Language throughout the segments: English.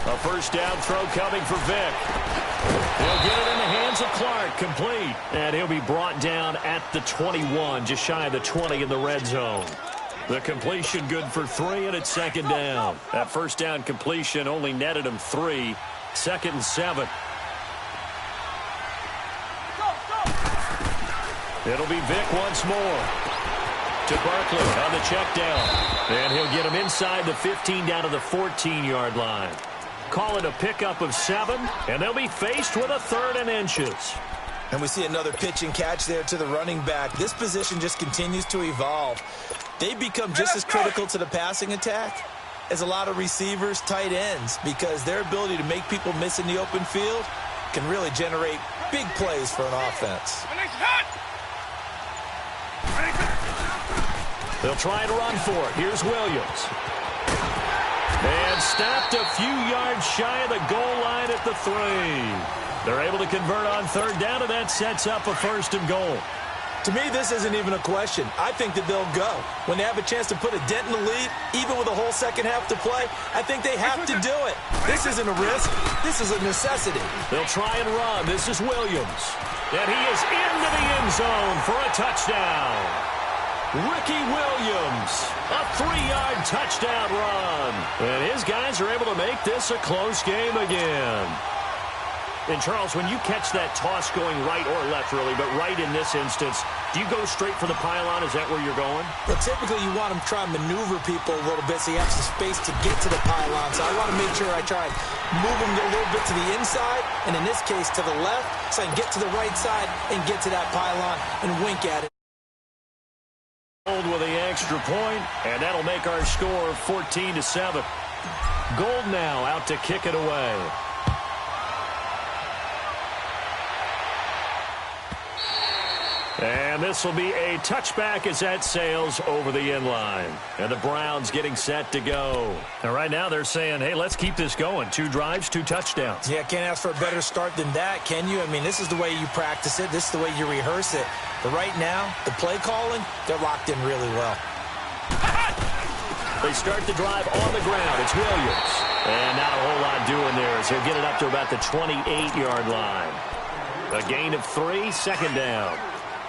A first down throw coming for Vic. He'll get it in the hands of Clark, complete. And he'll be brought down at the 21, just shy of the 20 in the red zone. The completion good for 3, and it's second down. That first down completion only netted him 3. Second and 7. It'll be Vic once more. To Barkley on the check down. And he'll get him inside the 15 down to the 14-yard line. Call it a pickup of 7, and they'll be faced with a 3rd and inches. And we see another pitch and catch there to the running back. This position just continues to evolve. They become just as critical to the passing attack as a lot of receivers, tight ends, because their ability to make people miss in the open field can really generate big plays for an offense. They'll try to run for it. Here's Williams. And stopped a few yards shy of the goal line at the 3. They're able to convert on 3rd down, and that sets up a 1st and goal. To me, this isn't even a question. I think that they'll go. When they have a chance to put a dent in the lead, even with a whole second half to play, I think they have to do it. This isn't a risk. This is a necessity. They'll try and run. This is Williams. And he is into the end zone for a touchdown. Ricky Williams, a 3-yard touchdown run. And his guys are able to make this a close game again. And, Charles, when you catch that toss going right or left, really, but right in this instance, do you go straight for the pylon? Is that where you're going? Well, typically you want to try and maneuver people a little bit so you have some space to get to the pylon. So I want to make sure I try and move them a little bit to the inside, and in this case to the left, so I can get to the right side and get to that pylon and wink at it. With the extra point, and that'll make our score 14-7. Gold now out to kick it away. And this will be a touchback as that sails over the end line. And the Browns getting set to go. And right now they're saying, hey, let's keep this going. 2 drives, 2 touchdowns. Yeah, can't ask for a better start than that, can you? I mean, this is the way you practice it. This is the way you rehearse it. But right now, the play calling, they're locked in really well. They start the drive on the ground. It's Williams. And not a whole lot doing there as he'll get it up to about the 28-yard line. A gain of 3, second down.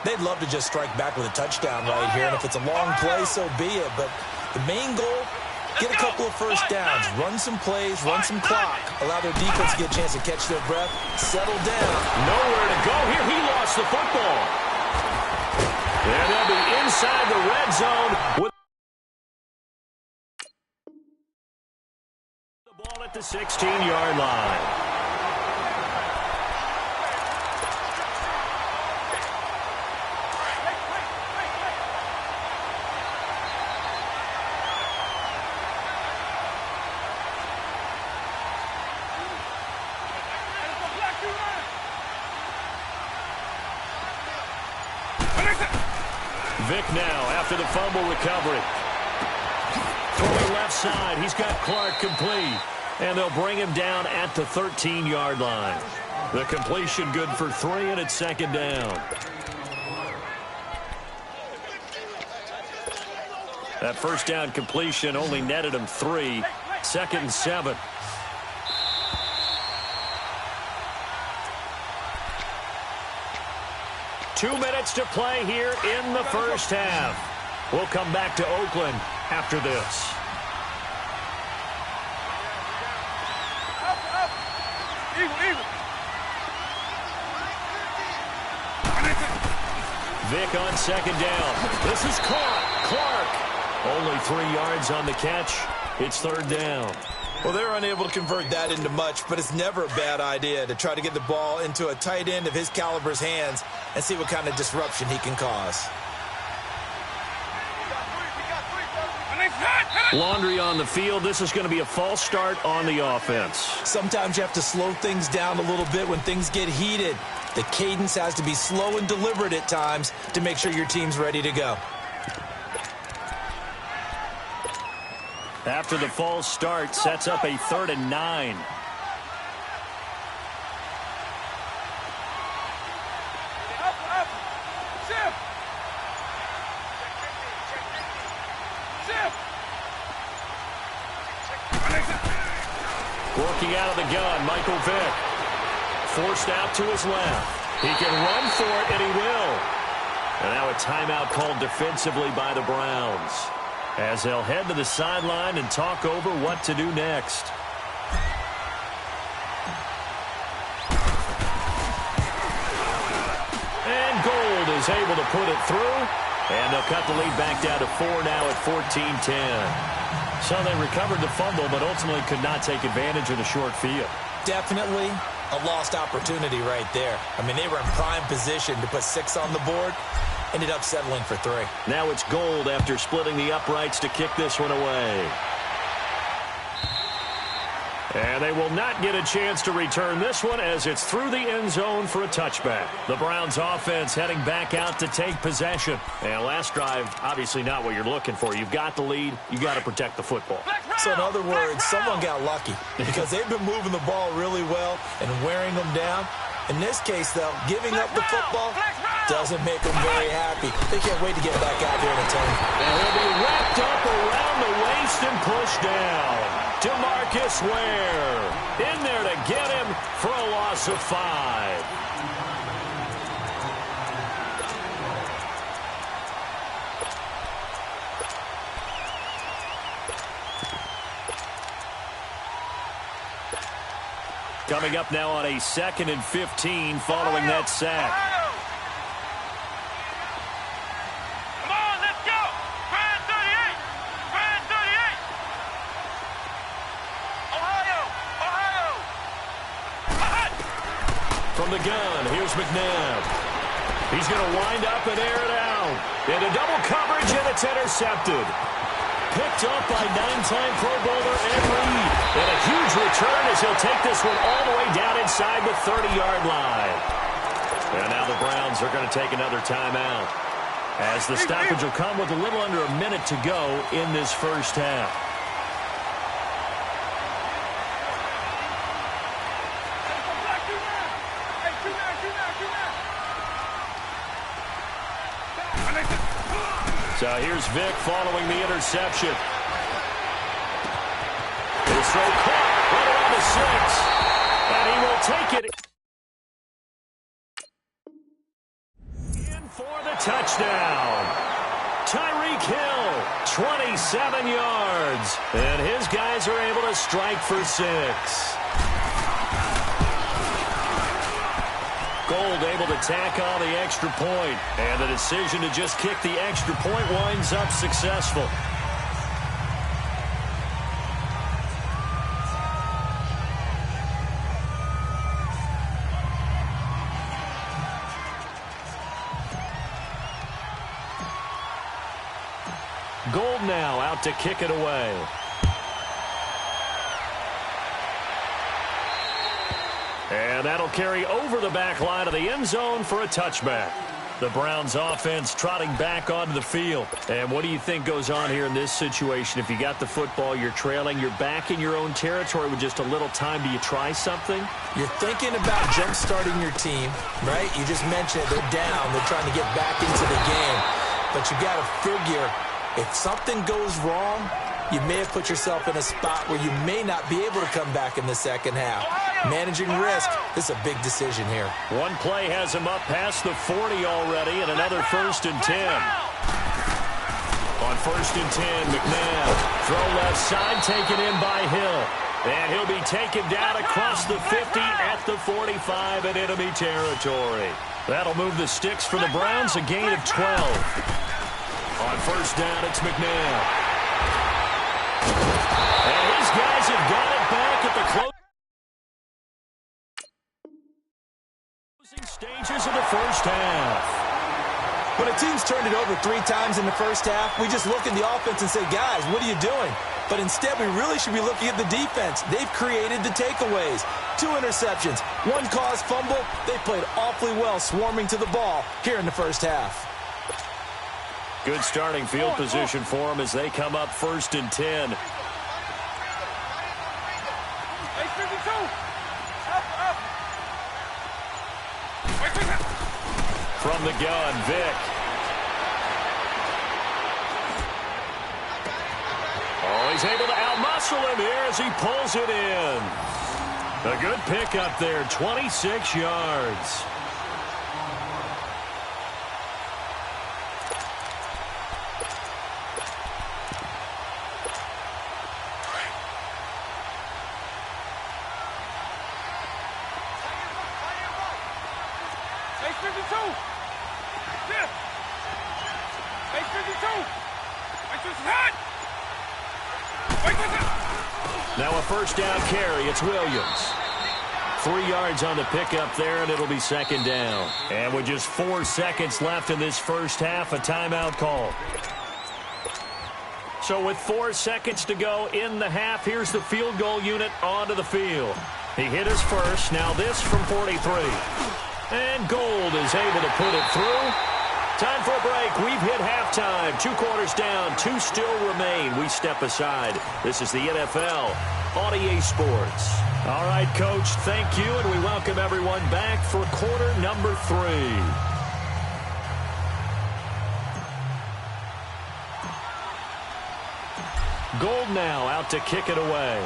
They'd love to just strike back with a touchdown right here, and if it's a long play, so be it. But the main goal, get a couple of first downs, run some plays, run some clock, allow their defense to get a chance to catch their breath, settle down. Nowhere to go here. He lost the football. And they'll be inside the red zone with the ball at the 16-yard line. Vic now after the fumble recovery. Toward left side, he's got Clark complete. And they'll bring him down at the 13-yard line. The completion good for 3, and it's second down. That first down completion only netted him 3. Second and 7. Two minutes to play here in the first half. We'll come back to Oakland after this. Vic on second down. This is Clark. Only 3 yards on the catch. It's third down. Well, they're unable to convert that into much, but it's never a bad idea to try to get the ball into a tight end of his caliber's hands and see what kind of disruption he can cause. Laundry on the field. This is going to be a false start on the offense. Sometimes you have to slow things down a little bit when things get heated. The cadence has to be slow and deliberate at times to make sure your team's ready to go. After the false start, sets up a 3rd and 9. Working out of the gun, Michael Vick. Forced out to his left. He can run for it, and he will. And now a timeout called defensively by the Browns, as they'll head to the sideline and talk over what to do next. And Gold is able to put it through. And they'll cut the lead back down to 4 now at 14-10. So they recovered the fumble, but ultimately could not take advantage of the short field. Definitely a lost opportunity right there. I mean, they were in prime position to put 6 on the board. Ended up settling for 3. Now it's Gold after splitting the uprights to kick this one away. And they will not get a chance to return this one as it's through the end zone for a touchback. The Browns offense heading back out to take possession. And last drive, obviously not what you're looking for. You've got the lead. You've got to protect the football. So in other words, someone got lucky because they've been moving the ball really well and wearing them down. In this case, though, giving up the football doesn't make them very happy. They can't wait to get back out there and attempt. And he'll be wrapped up around the waist and pushed down. DeMarcus Ware in there to get him for a loss of 5. Coming up now on a 2nd and 15 following that sack. From the gun, here's McNabb. He's going to wind up and air it out. Into double coverage, and it's intercepted. Picked up by 9-time Pro Bowler Ed Reed. And a huge return as he'll take this one all the way down inside the 30-yard line. And now the Browns are going to take another timeout, as the stoppage will come with a little under a minute to go in this first half. So here's Vick following the interception. His throw caught right around the 6. And he will take it in for the touchdown. Tyreek Hill, 27 yards. And his guys are able to strike for 6. Gold able to tack on the extra point, and the decision to just kick the extra point winds up successful. Gold now out to kick it away. And that'll carry over the back line of the end zone for a touchback. The Browns offense trotting back onto the field. And what do you think goes on here in this situation? If you got the football, you're trailing, you're back in your own territory with just a little time. Do you try something? You're thinking about jump-starting your team, right? You just mentioned they're down. They're trying to get back into the game. But you got to figure, if something goes wrong, you may have put yourself in a spot where you may not be able to come back in the second half. Managing risk, this is a big decision here. One play has him up past the 40 already, and another 1st and 10. On 1st and 10, McNabb. Throw left side, taken in by Hill. And he'll be taken down across the 50 at the 45 in enemy territory. That'll move the sticks for the Browns, a gain of 12. On 1st down, it's McNabb. And his guys have got it back at the closing stages of the first half. When a team's turned it over 3 times in the first half, we just look at the offense and say, guys, what are you doing? But instead, we really should be looking at the defense. They've created the takeaways. 2 interceptions, 1 caused fumble. They played awfully well swarming to the ball here in the first half. Good starting field position for them as they come up 1st and 10. From the gun, Vick. Oh, he's able to outmuscle him here as he pulls it in. A good pickup there, 26 yards. Now a first down carry. It's Williams. 3 yards on the pickup there, and it'll be second down. And with just 4 seconds left in this first half, a timeout call. So with 4 seconds to go in the half, here's the field goal unit onto the field. He hit his first. Now this from 43. And Gold is able to put it through. Time for a break. We've hit halftime. 2 quarters down. 2 still remain. We step aside. This is the NFL on EA Sports. All right, Coach, thank you, and we welcome everyone back for quarter number 3. Gold now out to kick it away.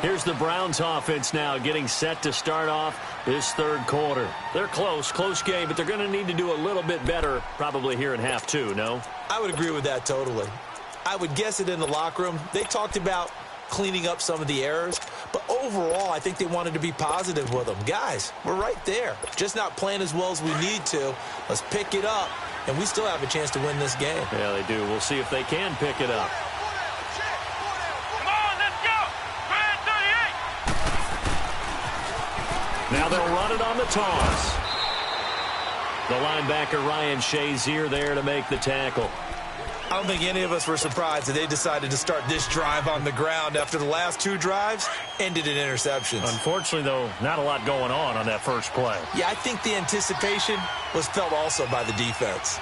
Here's the Browns offense now getting set to start off this third quarter. They're close game, but they're going to need to do a little bit better probably here in half 2, no? I would agree with that totally. I would guess it in the locker room. They talked about cleaning up some of the errors, but overall I think they wanted to be positive with them. Guys, we're right there. Just not playing as well as we need to. Let's pick it up, and we still have a chance to win this game. Yeah, they do. We'll see if they can pick it up. Now they'll run it on the toss. The linebacker, Ryan Shazier, there to make the tackle. I don't think any of us were surprised that they decided to start this drive on the ground after the last 2 drives ended in interceptions. Unfortunately, though, not a lot going on that first play. Yeah, I think the anticipation was felt also by the defense.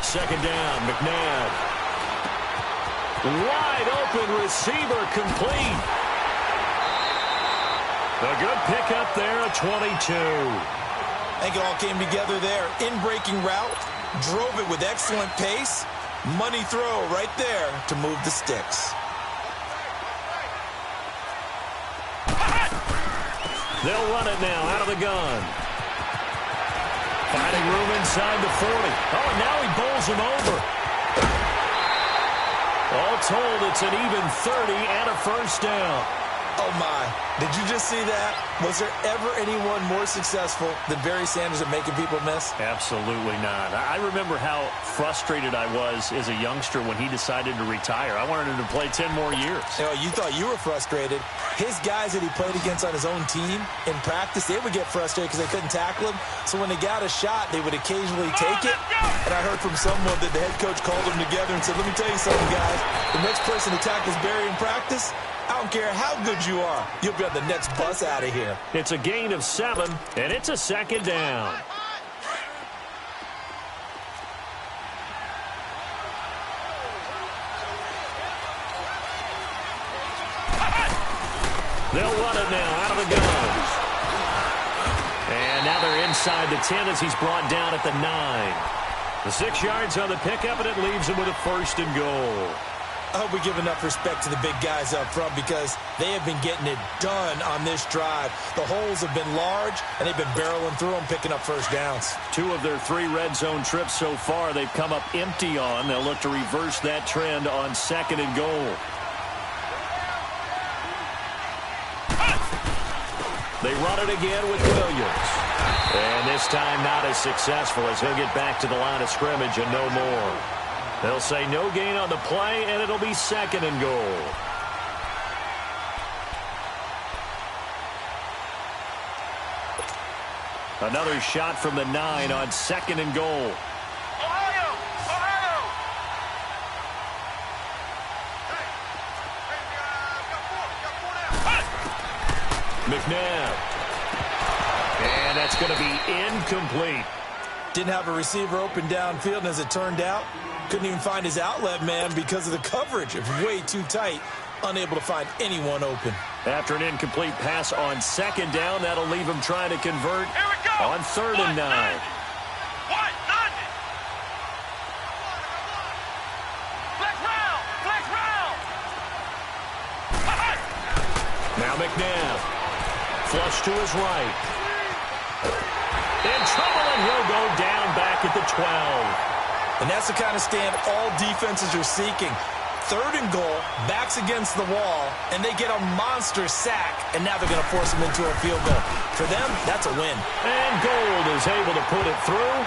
Second down, McNabb. Wide open receiver, complete. A good pickup there, a 22. I think it all came together there. In-breaking route, drove it with excellent pace. Money throw right there to move the sticks. They'll run it now out of the gun. Finding room inside the 40. Oh, and now he bowls him over. All told, it's an even 30 and a first down. Oh, my. Did you just see that? Was there ever anyone more successful than Barry Sanders at making people miss? Absolutely not. I remember how frustrated I was as a youngster when he decided to retire. I wanted him to play 10 more years. You know, you thought you were frustrated. His guys that he played against on his own team in practice, they would get frustrated because they couldn't tackle him. So when they got a shot, they would occasionally take it. And I heard from someone that the head coach called them together and said, let me tell you something, guys. The next person that tackles Barry in practice, I don't care how good you are. You'll be on the next bus out of here. It's a gain of 7, and it's a second down. They'll run it now out of the gun. And now they're inside the 10 as he's brought down at the 9. The 6 yards on the pickup, and it leaves him with a first and goal. I hope we give enough respect to the big guys up front because they have been getting it done on this drive. The holes have been large, and they've been barreling through them, picking up first downs. 2 of their 3 red zone trips so far they've come up empty on. They'll look to reverse that trend on second and goal. They run it again with Williams. And this time not as successful as he'll get back to the line of scrimmage and no more. They'll say no gain on the play, and it'll be second and goal. Another shot from the 9 on second and goal. McNabb. And that's going to be incomplete. Didn't have a receiver open downfield, and as it turned out, couldn't even find his outlet man because of the coverage. It was way too tight. unable to find anyone open. After an incomplete pass on second down, that'll leave him trying to convert on 3rd and 9. Now McNabb. Flush to his right. In trouble, and he'll go down back at the 12. And that's the kind of stand all defenses are seeking. 3rd and goal, backs against the wall, and they get a monster sack, and now they're going to force them into a field goal. For them, that's a win. And Gold is able to put it through,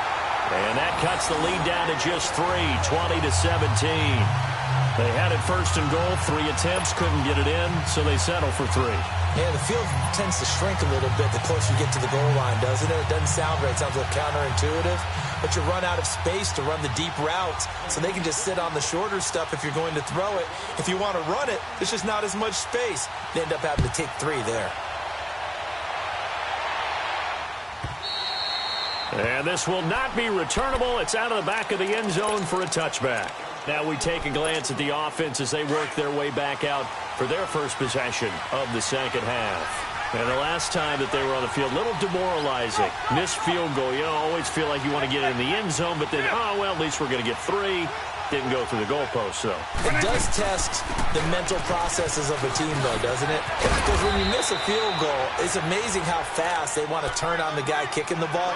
and that cuts the lead down to just 3, 20-17. They had it 1st and goal, 3 attempts, couldn't get it in, so they settle for 3. Yeah, the field tends to shrink a little bit the closer you get to the goal line, doesn't it? It doesn't sound right. It sounds a little counterintuitive. But you run out of space to run the deep routes, so they can just sit on the shorter stuff if you're going to throw it. If you want to run it, there's just not as much space. They end up having to take 3 there. And this will not be returnable. It's out of the back of the end zone for a touchback. Now we take a glance at the offense as they work their way back out for their first possession of the second half. And the last time that they were on the field, a little demoralizing. Missed field goal. You always feel like you want to get in the end zone, but then, oh, well, at least we're going to get 3. Didn't go through the goalpost, though. It does test the mental processes of a team, though, doesn't it? Because when you miss a field goal, it's amazing how fast they want to turn on the guy kicking the ball.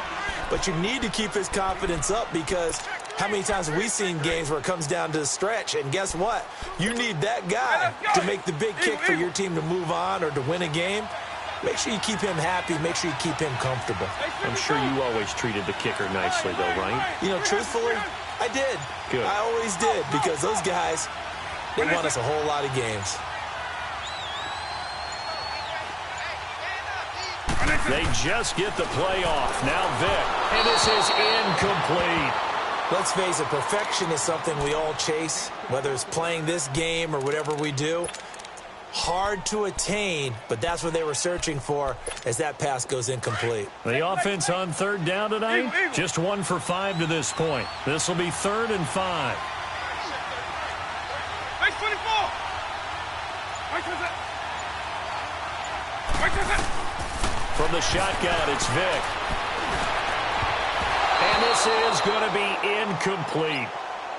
But you need to keep his confidence up, because how many times have we seen games where it comes down to the stretch, and guess what? You need that guy to make the big kick for your team to move on or to win a game. Make sure you keep him happy. Make sure you keep him comfortable. I'm sure you always treated the kicker nicely, though, right? You know, truthfully, I did. Good. I always did, because those guys, they won us a whole lot of games. They just get the play off. Now Vic, and this is incomplete. Let's face it, perfection is something we all chase, whether it's playing this game or whatever we do. Hard to attain, but that's what they were searching for as that pass goes incomplete. The offense on 3rd down tonight, just 1 for 5 to this point. This will be 3rd and 5. From the shotgun, it's Vic. And this is going to be incomplete.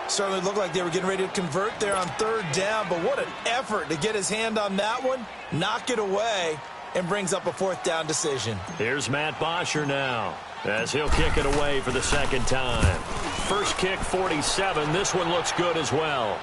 Certainly looked like they were getting ready to convert there on 3rd down, but what an effort to get his hand on that one, knock it away, and brings up a 4th down decision. Here's Matt Bosher now, as he'll kick it away for the 2nd time. First kick, 47. This one looks good as well.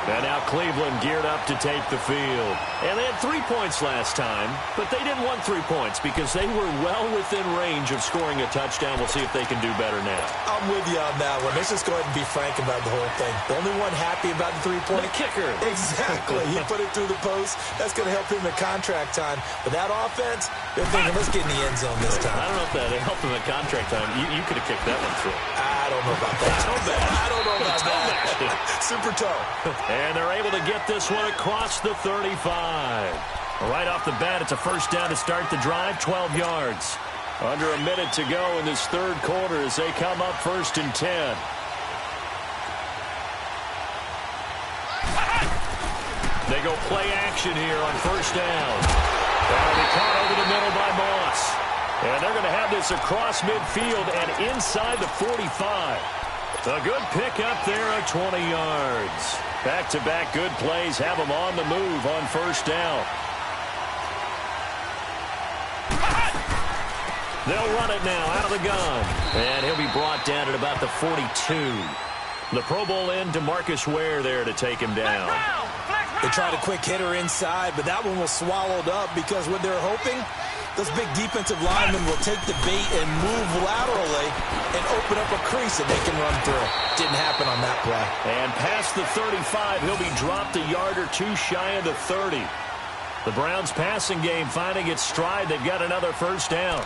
And now Cleveland geared up to take the field. And they had 3 points last time, but they didn't want 3 points because they were well within range of scoring a touchdown. We'll see if they can do better now. I'm with you on that one. Let's just go ahead and be frank about the whole thing. The only one happy about the 3-point? The kicker. Exactly. He put it through the post. That's going to help him at contract time. But that offense, they're thinking, let's get in the end zone this time. I don't know if that helped him at contract time. You could have kicked that one through. I don't know about that. I don't know about that. Super toe. And they're able to get this one across the 35. Right off the bat, it's a first down to start the drive, 12 yards. Under a minute to go in this 3rd quarter as they come up 1st and 10. They go play action here on 1st down. That'll be caught over the middle by Moss. And they're going to have this across midfield and inside the 45. A good pickup there at 20 yards. Back-to-back good plays have them on the move on 1st down. They'll run it now out of the gun. And he'll be brought down at about the 42. The Pro Bowl end to Marcus Ware there to take him down. They tried a quick hitter inside, but that one was swallowed up because what they're hoping, those big defensive linemen will take the bait and move laterally and open up a crease that they can run through. Didn't happen on that play. And past the 35, he'll be dropped a yard or 2 shy of the 30. The Browns passing game finding its stride. They've got another first down.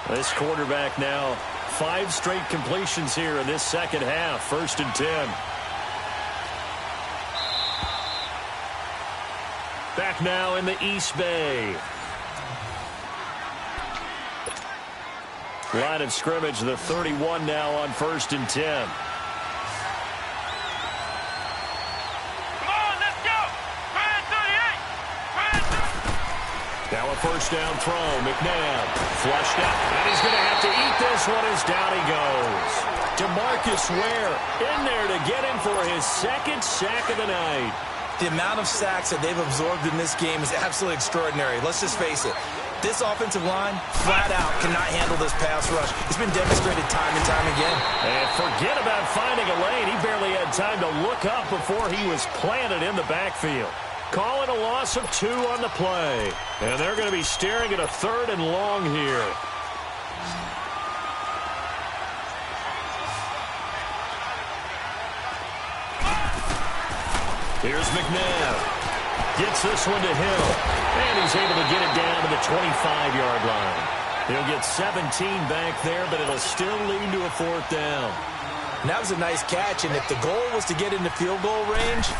This quarterback now, 5 straight completions here in this second half. 1st and 10. Back now in the East Bay. Line of scrimmage, the 31 now on 1st and 10. Now a first down throw. McNabb flushed out. And he's going to have to eat this one as down he goes. DeMarcus Ware in there to get him for his second sack of the night. The amount of sacks that they've absorbed in this game is absolutely extraordinary. Let's just face it. This offensive line, flat out, cannot handle this pass rush. It's been demonstrated time and time again. And forget about finding a lane. He barely had time to look up before he was planted in the backfield. Call it a loss of 2 on the play. And they're going to be staring at a 3rd and long here. Here's McNabb. Gets this one to Hill. And he's able to get it down to the 25-yard line. He'll get 17 back there, but it'll still lead to a 4th down. And that was a nice catch, and if the goal was to get into field goal range,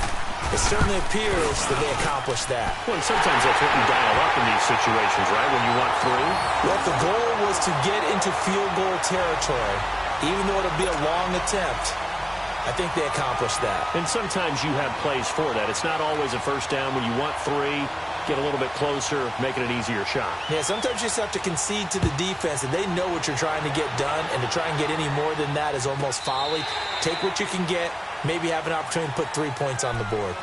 it certainly appears that they accomplished that. Well, sometimes that's what you dial up in these situations, right, when you want 3? Well, if the goal was to get into field goal territory, even though it'll be a long attempt, I think they accomplished that. And sometimes you have plays for that. It's not always a first down when you want 3. Get a little bit closer, make it an easier shot. Yeah, sometimes you just have to concede to the defense, and they know what you're trying to get done, and to try and get any more than that is almost folly. Take what you can get, maybe have an opportunity to put 3 points on the board.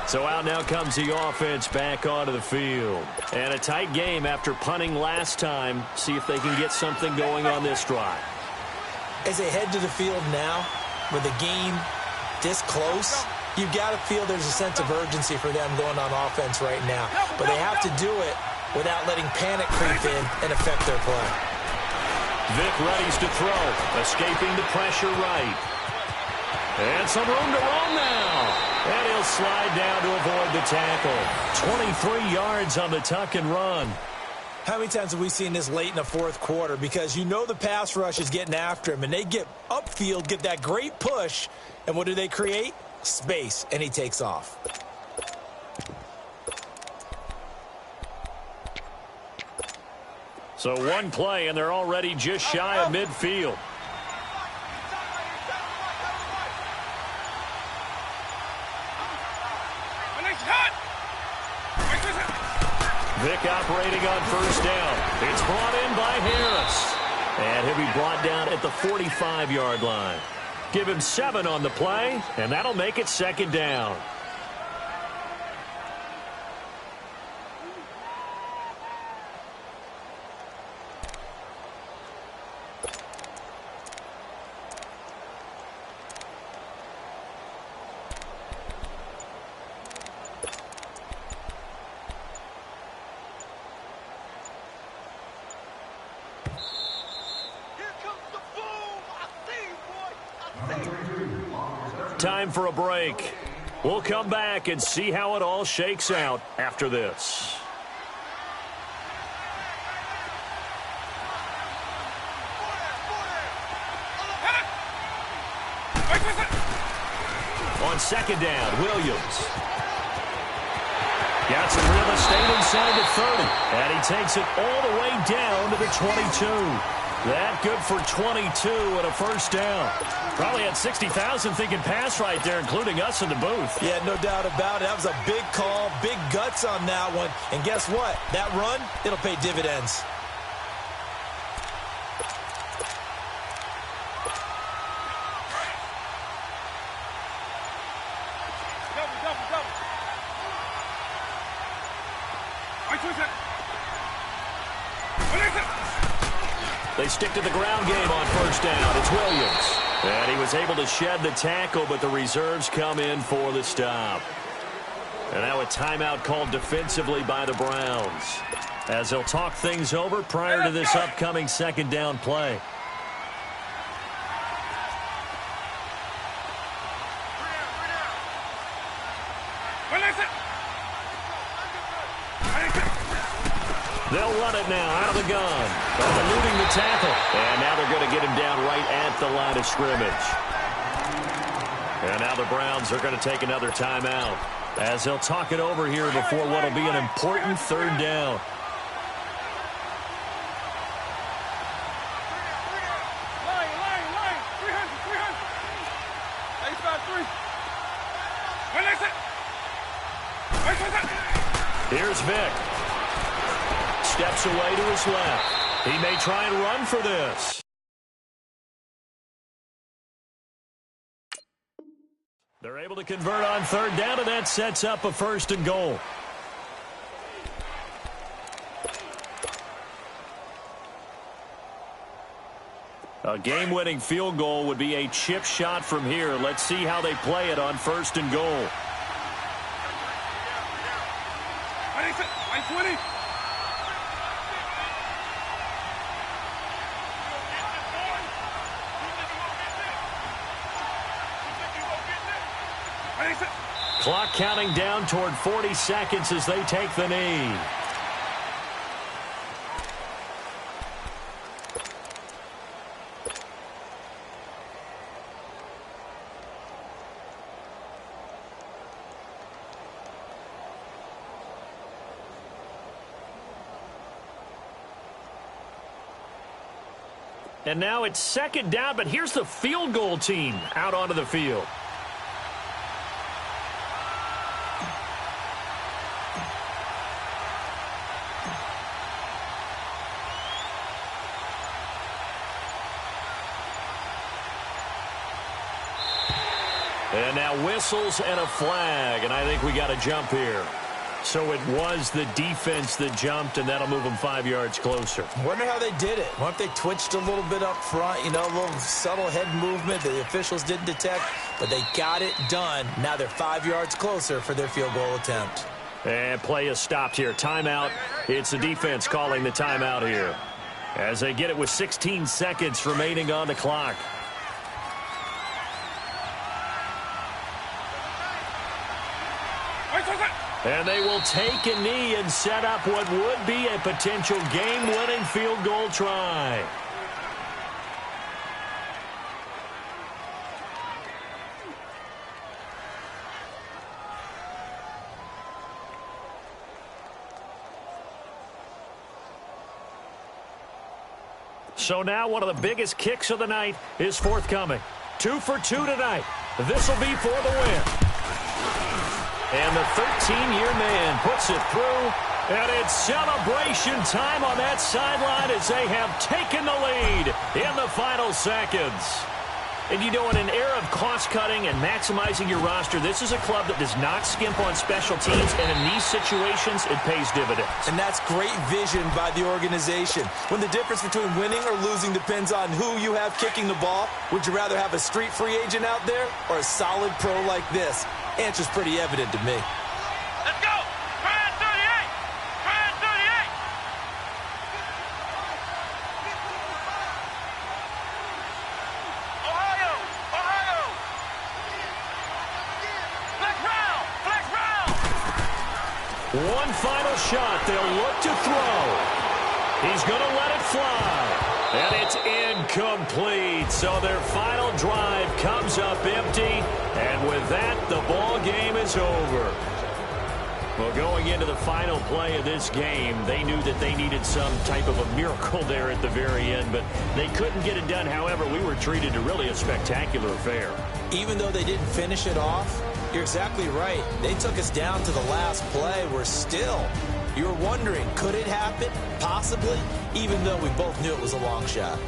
So out now comes the offense back onto the field. And a tight game after punting last time. See if they can get something going on this drive. As they head to the field now, with the game this close, you've got to feel there's a sense of urgency for them going on offense right now. But they have to do it without letting panic creep in and affect their play. Vic readies to throw, escaping the pressure right. And some room to roam now. And he'll slide down to avoid the tackle. 23 yards on the tuck and run. How many times have we seen this late in the 4th quarter? Because you know the pass rush is getting after him, and they get upfield, get that great push, and what do they create? Space, and he takes off. So one play, and they're already just shy of midfield. Vic operating on first down. It's brought in by Harris. And he'll be brought down at the 45-yard line. Give him 7 on the play, and that'll make it 2nd down. Time for a break. We'll come back and see how it all shakes out after this. On 2nd down, Williams. Got some real estate inside the 30. And he takes it all the way down to the 22. That good for 22 and a first down. Probably had 60,000 thinking pass right there, including us in the booth. Yeah, no doubt about it. That was a big call, big guts on that one. And guess what? That run, it'll pay dividends. They stick to the ground game on first down. It's Williams. And he was able to shed the tackle, but the reserves come in for the stop. And now a timeout called defensively by the Browns, as they'll talk things over prior to this upcoming 2nd down play. They'll run it now out of the gun. Eluding the tackle. And now they're going to get him down right at the line of scrimmage. And now the Browns are going to take another timeout, as they'll talk it over here before what will be an important 3rd down. Here's Vic. Steps away to his left. He may try and run for this. They're able to convert on third down, and that sets up a 1st and goal. A game-winning field goal would be a chip shot from here. Let's see how they play it on 1st and goal. Clock counting down toward 40 seconds as they take the knee. And now it's 2nd down, but here's the field goal team out onto the field. And now whistles and a flag, and I think we got a jump here. So it was the defense that jumped, and that'll move them 5 yards closer. Wonder how they did it. Wonder if they twitched a little bit up front, you know, a little subtle head movement that the officials didn't detect, but they got it done. Now they're 5 yards closer for their field goal attempt. And play is stopped here. Timeout. It's the defense calling the timeout here as they get it with 16 seconds remaining on the clock. And they will take a knee and set up what would be a potential game-winning field goal try. So now one of the biggest kicks of the night is forthcoming. 2 for 2 tonight. This will be for the win. And the 13-year man puts it through, and it's celebration time on that sideline as they have taken the lead in the final seconds. And you know, in an era of cost-cutting and maximizing your roster, this is a club that does not skimp on special teams, and in these situations, it pays dividends. And that's great vision by the organization. When the difference between winning or losing depends on who you have kicking the ball, would you rather have a street free agent out there or a solid pro like this? Answer's pretty evident to me. Let's go! Brad 38! Brad 38! Ohio! Ohio! Flex round! Flex round! One final shot. They'll look to throw. He's going to let it fly. And it's incomplete. So their final drive comes up empty. And with that, the ball game is over. Well, going into the final play of this game, they knew that they needed some type of a miracle there at the very end, but they couldn't get it done. However, we were treated to really a spectacular affair. Even though they didn't finish it off, you're exactly right. They took us down to the last play. We're still, you were wondering, could it happen? Possibly, even though we both knew it was a long shot.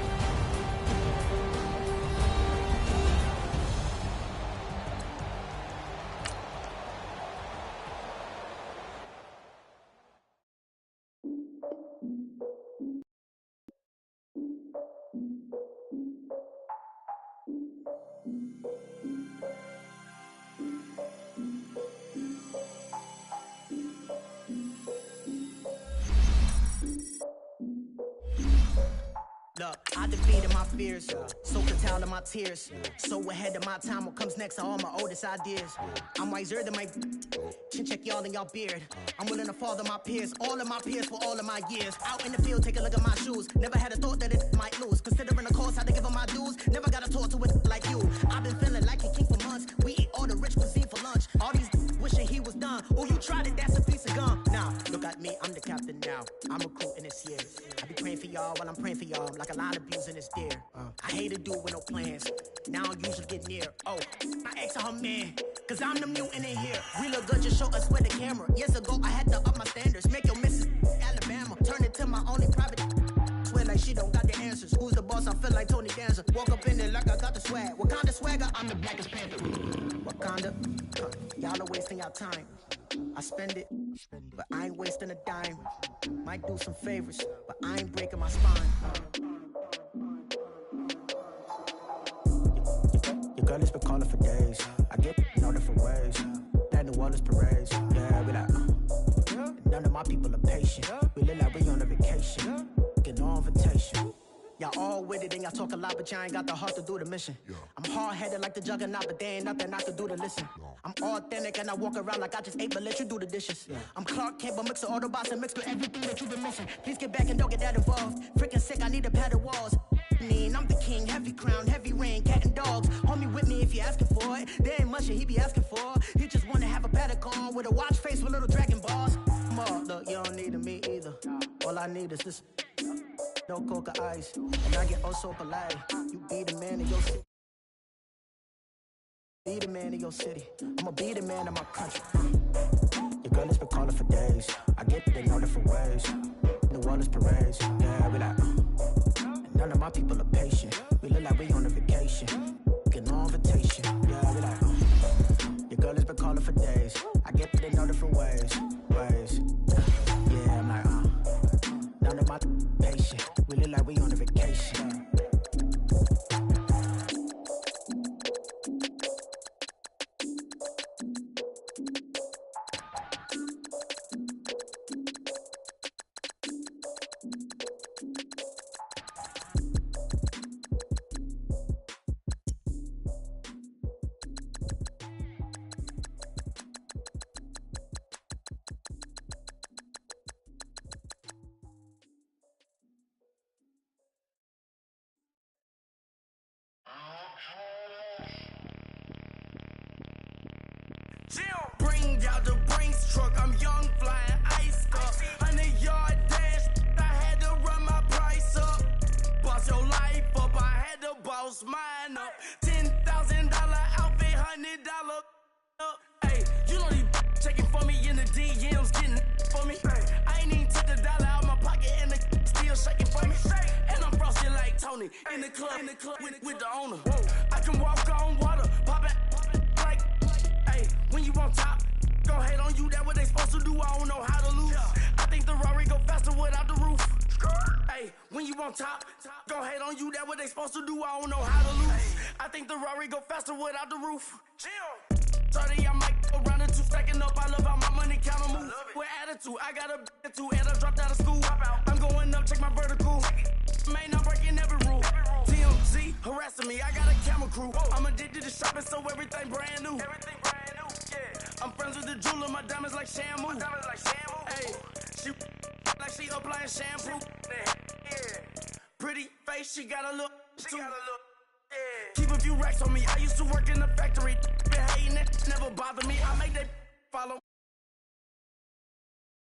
Look, I defeated my fears, soaked the town of my tears. So ahead of my time, what comes next are all my oldest ideas. I'm wiser than my chin check y'all in y'all beard. I'm willing to father my peers, all of my peers for all of my years. Out in the field, take a look at my shoes. Never had a thought that it might lose. Considering the cost, how to give them my dues. Never got to talk to it like you. I've been feeling like a king for months. We eat all the rich cuisine for lunch. All these wishing he was done. Oh, you tried it, that's a piece of gum. Now, look at me, I'm the captain now. I'm recruiting this year. I be praying for y'all while I'm praying for y'all. Like a line of abuse in this deer. I hate a dude with no plans. Now I usually get get near. Oh, I asked her man, cause I'm the mutant in here. We look good, just show us with the camera. Years ago, I had to up my standards. Make your missus Alabama. Turn it to my only private. Swear like she don't got the answers. Who's the boss? I feel like Tony Danza. Walk up in there like I got the swag. What kind of swagger? I'm the blackest panther. Wakanda, y'all are wasting your time. I spend it, but I ain't wasting a dime. Might do some favors, but I ain't breaking my spine. Your girl has been calling for days. I get in all different ways. That New Orleans parades. Yeah, we like, none of my people are patient. We look like we on a vacation. Get no invitation. Y'all all with it and y'all talk a lot, but y'all ain't got the heart to do the mission. I'm hard-headed like the juggernaut, but there ain't nothing I can do to listen. I'm authentic and I walk around like I just ate, but let you do the dishes. I'm Clark Kent, but mix the Autobots and mix with everything that you've been missing. Please get back and don't get that involved. Freaking sick, I need a padded walls. I'm the king, heavy crown, heavy rain, cat and dogs. Homie with me if you're asking for it. There ain't much that he be asking for. He just wanna have a paddock on with a watch face with little dragon balls. Look, you don't need me either. All I need is this. No coca ice, and I get oh so polite. You be the man of your city. Be the man of your city. I'ma be the man of my country. Your girl has been calling for days. I get it in all different ways. New Orleans parades. Yeah, we like, none of my people are patient. We look like we on a vacation. Get no invitation. Yeah, we like, your girl has been calling for days. I get it in all different ways. Yeah, I'm like, none of my patient. We look like we on a vacation. Bring out the Brinks truck, I'm young, flying iced up. 100-yard dash, I had to run my price up. Boss your life up, I had to boss mine up. $10,000 outfit, $100 up. Hey, you know these checking for me in the DMs, getting for me. I ain't even took the dollar out my pocket and the still shaking for me. And I'm frosty like Tony in the club with the owner. I can walk on water, pop it like. When you on top, gon' hate on you, that what they supposed to do, I don't know how to lose. I think the Rari go faster without the roof. Hey, when you on top, gon' hate on you, that what they supposed to do, I don't know how to lose. I think the Rari go faster without the roof. 30, I might go round the two, stacking up, I love how my money counter move. With attitude, I got a attitude, and I dropped out of school. I'm going up, check my vertical. Man, I'm breaking every rule. TMZ harassing me, I got a camera crew. I'm addicted to shopping, so everything brand new. I'm friends with the jeweler, my diamonds like Shamu. Hey, she like she applying shampoo. Pretty face, she got a look. Keep a few racks on me. I used to work in the factory. Been hating it, never bother me. I make that follow.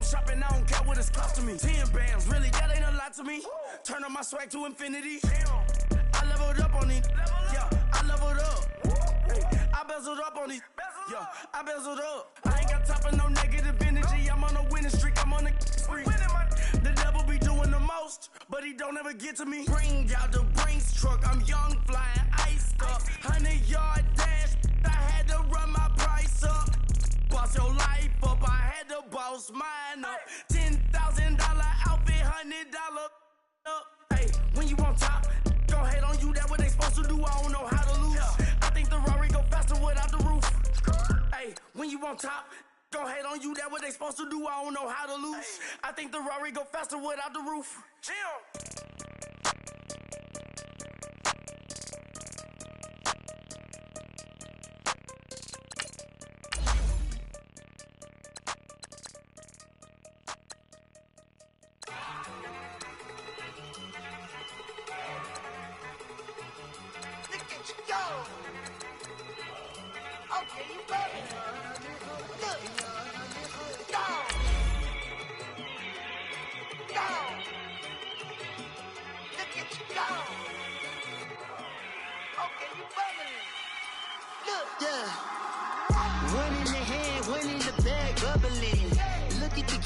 Shopping, I don't care what it's costing me. 10 bands, really, that ain't a lot to me. Turn on my swag to infinity. I leveled up on these. Yeah, I leveled up. I bezeled up on these. Yeah, I bezeled up. I ain't got time for no negative energy. I'm on a winning streak. I'm on a spree. The devil be doing the most, but he don't ever get to me. Bring out the Brinks truck. I'm young, flying iced up. 100-yard dash. I had to run my price up. Boss your life up. I had to boss mine up. $10,000 outfit, $100 up. Hey, when you on top, gon' hate on you. That what they supposed to do. I don't know how to lose. I think the Rari go faster without the roof. Hey, when you on top, gon' hate on you. That what they supposed to do. I don't know how to lose. I think the Rari go faster without the roof. Okay, you better. Look. Go. Go. Look at you go. Okay, you bumming. Yeah. One in the hand, one in the bag, bubbling. Look at the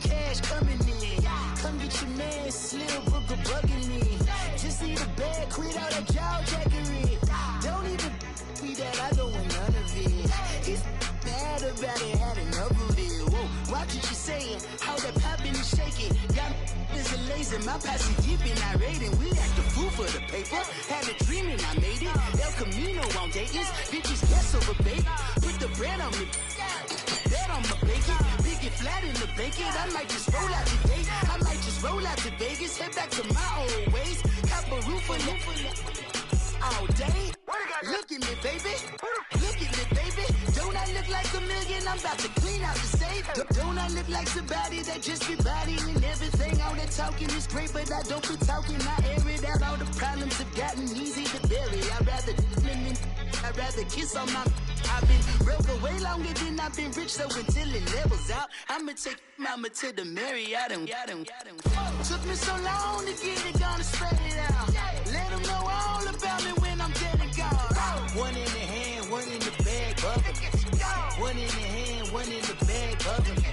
cash coming in. Come get your man, Slim Booker bugging me. Just need a bag, quit all that jaw jackery. Don't even me that I don't want none of it. He's mad about it, had enough of it. Whoa, watch what you saying, how that poppin' and shaking. Got is a laser, my posse deep and I raiding. We act the fool for the paper. Had a dream and I made it. El Camino on Dayton's, bitches guess over baby. Put the bread on me, bet on my bacon. Big it flat in the blanket. I might just roll out today. I might just roll out to Vegas. Head back to my old ways. Cop a roof for all day. Look at me, baby. Look at me, baby. Don't I look like a million? I'm about to clean out the safe. Don't I look like somebody that just be bodying everything? All that talking is great, but I don't be talking. I air it out. All the problems have gotten easy to bury. I'd rather kiss on my. I've been broke way longer than I've been rich, so until it levels out, I'ma take mama to the Marriott and took me so long to get it, gonna spread it out. Let them know all about me when I'm dead and gone. One in the hand, one in the bag, bubbling. One in the hand, one in the bag, bubbling.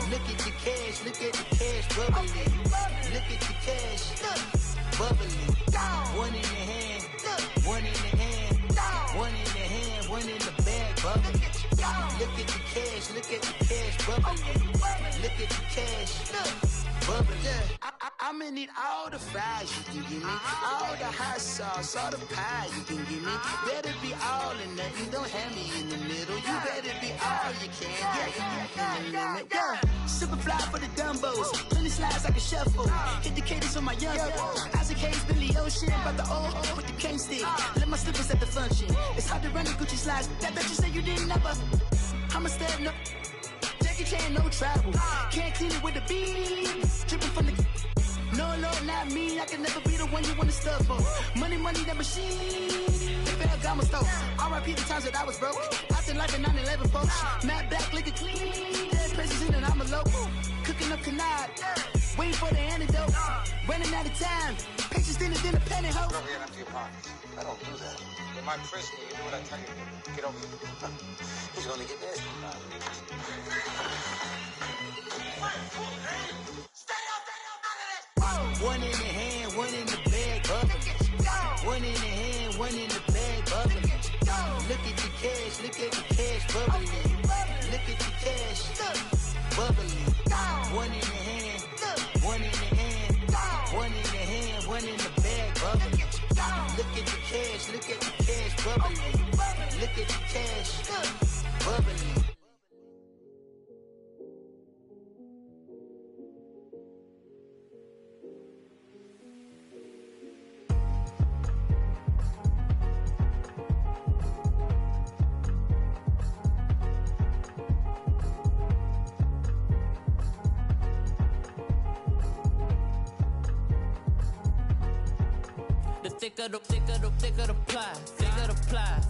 Look at the cash, bubbling. Look at the cash, bubbling. One in the hand, one in the hand, one in the hand, one in the bag, bubbling. Look at the cash, bubbling. Look at the cash, bubbling. I'ma need all the fries you can give me, all the hot sauce, all the pie you can give me. Better be all or nothing, don't have me in the middle. You better be all you can, yeah. Super fly for the Dumbos, plenty slides like a shuffle. Hit the cadence on my young Isaac Hayes, Billy Ocean, but the old with the cane stick. Let my slippers at the function. It's hard to run the Gucci slides. That you say you didn't never. I'm a step no. Jackie Chan, no travel. Can't clean it with the beat. Dripping from the. No, Lord, not me. I can never be the one you want to stuff for. Money, that machine. They fell down my stove. R.I.P. the times that I was broke. I did like a 9/11 folks. Matte black, liquor clean. Dead places in and I'm a local. Cooking up canard. Waiting for the antidote. Running out of time. Patience thinner than a pantyhose. Get over here and empty your pockets. I don't do that. In my prison, you do what I tell you to do. Get over here. He's gonna get this. One in the hand, one in the bag, bubbling. One in the hand, one in the bag, bubbling. Look at the cash, bubbling. Look at the cash, bubbling. One in the hand, one in the hand, one in the hand, one in the bag, bubbling. Look at the cash, bubbling. Look at the cash, bubbling. Thicker the ply,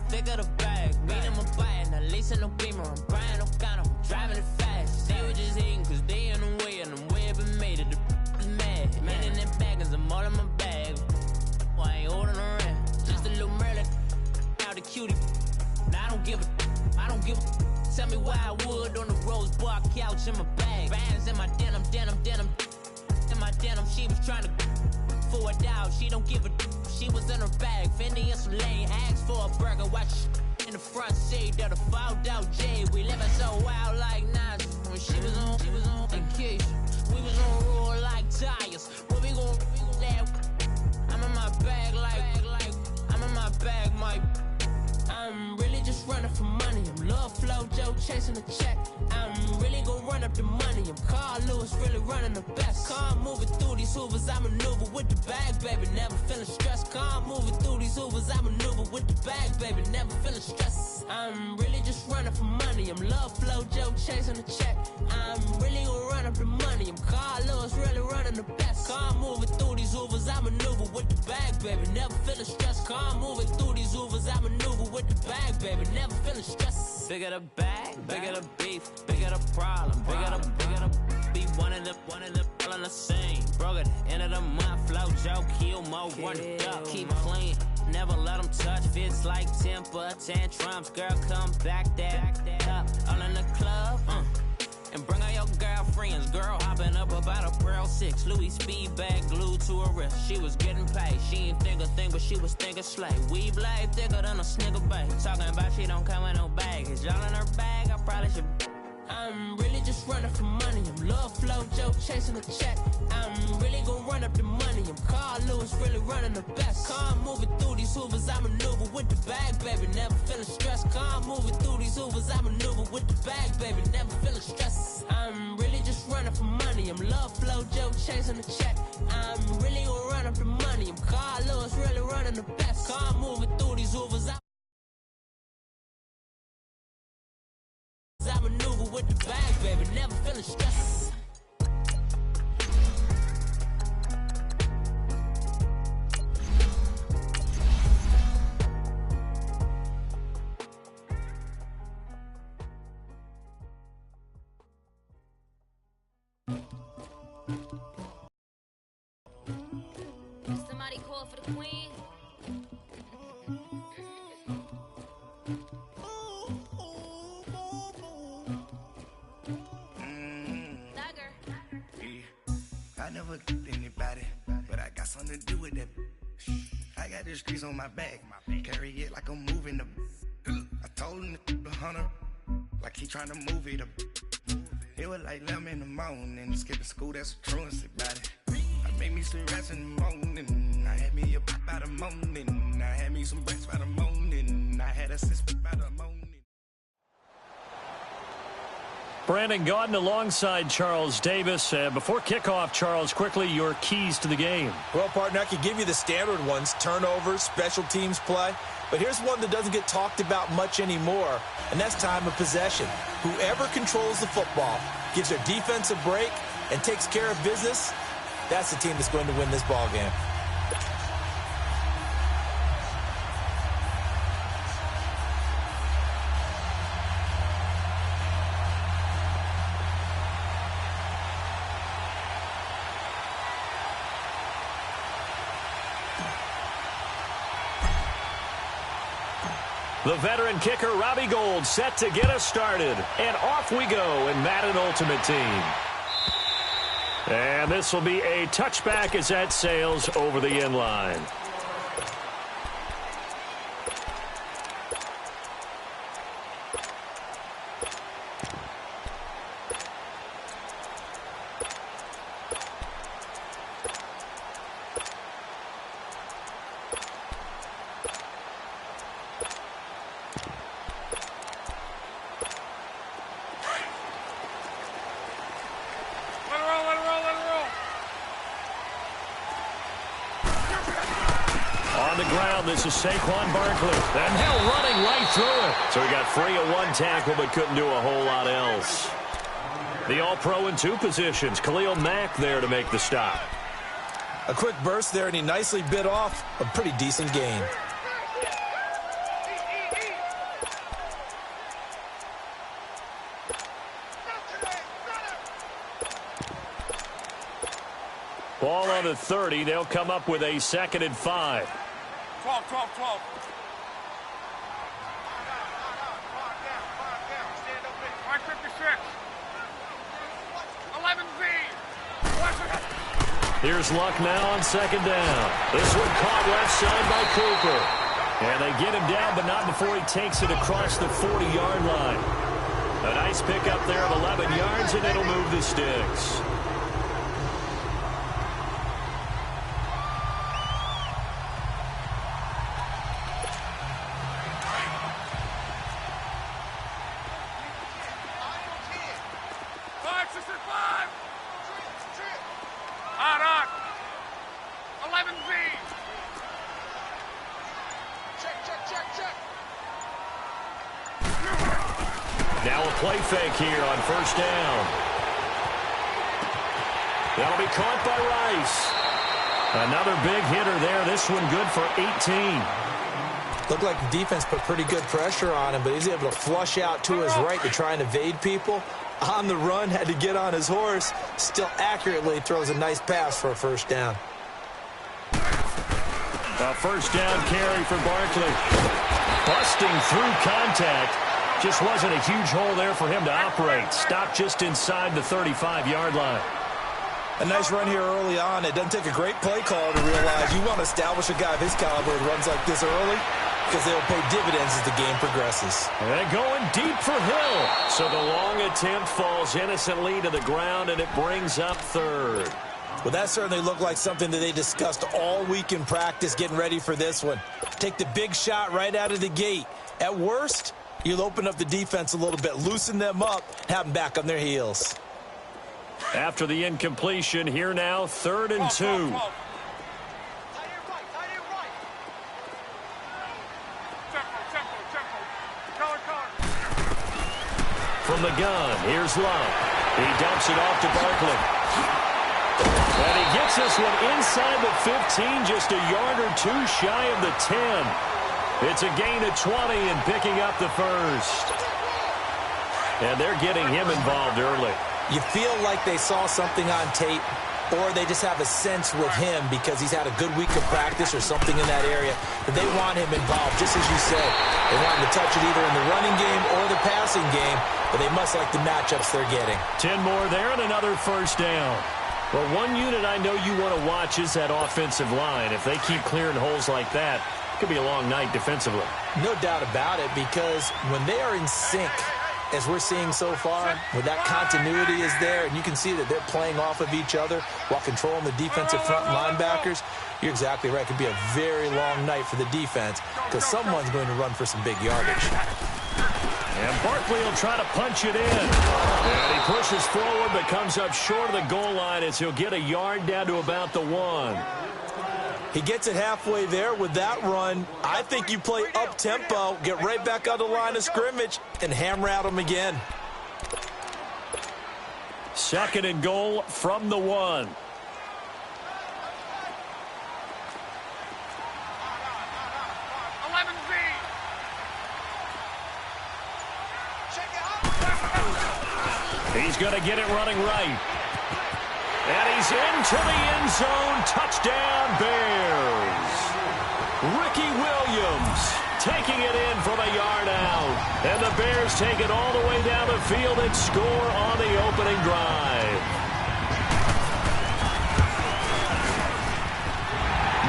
thicker the bag. Meet them a bite, now lacing no beamer. I'm Brian O'Connor, driving it fast. They were just hating cause they in the way, and the way I've been made it, the is mad. Man in that bag, cause I'm all in my bag. Well, I ain't holding around, just a little Merlin. Now the cutie, now I don't give a. Tell me why I would on the rose bar couch in my bag. Bands in my denim. In my denim, she was trying to for a doubt, she don't give a. She was in her bag, Fendi and some lane, asked for a burger, watch in the front seat of the fouled out J. We living so wild like Nas. When she was on vacation, we was on roll like tires. When we gon' let, I'm in my bag like I'm in my bag, Mike. I'm really just running for money. I'm Love Flow Joe chasing the check. I'm really gon' run up the money. I'm Carl Lewis, really running the best. Car moving through these Hoovers, I maneuver with the bag, baby. Never feeling stressed. Car moving through these Hoovers, I maneuver with the bag, baby. Never feeling stressed. I'm really just running for money. I'm Love Flow Joe chasing the check. I'm really gon' run up the money. I'm Carl Lewis, really running the best. Car moving through these Hoovers, I maneuver with the bag, baby. Never feeling stressed. Car moving through these Hoovers, I maneuver with the bag, baby. Never feeling stressed. Bigger the bag, bigger the beef, bigger the problem, bigger the be one of the all on the scene. Broke at the end of the month, flow Joe, kill more, run it up, keep clean. Never let them touch, fits like temper tantrums. Girl, come back that up, all in the club, and bring all your girlfriends. Girl hopping up about a Pearl 6 Louis speed bag glued to her wrist. She was getting paid, she ain't think a thing, but she was thinking slay. We blade thicker than a snicker bag. Talking about she don't come with no baggage. Y'all in her bag, I probably should. I'm really just running for money. I'm love flow Joe chasing the check. I'm really gonna run up the money. I'm Carl Lewis, really running the best. Car moving through these hoovers, I maneuver with the bag, baby. Never feeling stressed. Car moving through these hoovers, I maneuver with the bag, baby. Never feeling stressed. I'm really just running for money. I'm love flow Joe chasing the check. I'm really gonna run up the money. I'm Carl Lewis, really running the best. Car moving through these hoovers, I maneuver with the bag, baby, never feeling stress. Somebody call for the queen. I never killed anybody, but I got something to do with that. I got the streets on my back, carry it like I'm moving the. I told him to 100, like he trying to move it up. It was like 11 in the morning, skipping school, that's a truancy about it. I made me some rats in the morning, I had me a pop by the morning, I had me some breaks by the morning, I had a sister by the morning. Brandon Gaudin alongside Charles Davis. Before kickoff, Charles, quickly your keys to the game. Well, partner, I could give you the standard ones, turnovers, special teams play. But here's one that doesn't get talked about much anymore, and that's time of possession. Whoever controls the football, gives their defense a break, and takes care of business, that's the team that's going to win this ball game. The veteran kicker, Robbie Gould, set to get us started. And off we go in Madden Ultimate Team. And this will be a touchback as that sails over the end line. On the ground, this is Saquon Barkley. And now running right through it. So he got free of one tackle, but couldn't do a whole lot else. The All-Pro in two positions. Khalil Mack there to make the stop. A quick burst there, and he nicely bit off a pretty decent gain. Ball on the 30. They'll come up with a 2nd and 5. 12. Stand up in. 556. 11Z. Here's Luck now on 2nd down. This one caught left side by Cooper. And they get him down, but not before he takes it across the 40-yard line. A nice pickup there of 11 yards, and it'll move the sticks. Now a play fake here on 1st down. That'll be caught by Rice. Another big hitter there. This one good for 18. Looked like the defense put pretty good pressure on him, but he's able to flush out to his right to try and evade people. On the run, had to get on his horse. Still accurately throws a nice pass for a first down. A first down carry for Barkley. Busting through contact. Just wasn't a huge hole there for him to operate. Stopped just inside the 35-yard line. A nice run here early on. It doesn't take a great play caller to realize you want to establish a guy of his caliber with runs like this early because they'll pay dividends as the game progresses. And going deep for Hill. So the long attempt falls innocently to the ground, and it brings up third. Well, that certainly looked like something that they discussed all week in practice getting ready for this one. Take the big shot right out of the gate. At worst, you'll open up the defense a little bit, loosen them up, have them back on their heels. After the incompletion, here now, 3rd and 2. From the gun, here's Love. He dumps it off to Barkley. And he gets this one inside the 15, just a yard or two shy of the 10. It's a gain of 20 and picking up the first. And they're getting him involved early. You feel like they saw something on tape, or they just have a sense with him because he's had a good week of practice or something in that area that they want him involved, just as you said. They want him to touch it either in the running game or the passing game, but they must like the matchups they're getting. 10 more there and another first down. Well, one unit I know you want to watch is that offensive line. If they keep clearing holes like that, it could be a long night defensively. No doubt about it, because when they are in sync, as we're seeing so far, where that continuity is there, and you can see that they're playing off of each other while controlling the defensive front linebackers, you're exactly right. It could be a very long night for the defense because someone's going to run for some big yardage. And Barkley will try to punch it in. And he pushes forward but comes up short of the goal line as he'll get a yard down to about the 1. He gets it halfway there with that run. I think you play up-tempo, get right back on the line of scrimmage, and hammer at him again. 2nd and goal from the 1. He's going to get it running right. And he's into the end zone. Touchdown, Bears. Ricky Williams taking it in from a yard out. And the Bears take it all the way down the field and score on the opening drive.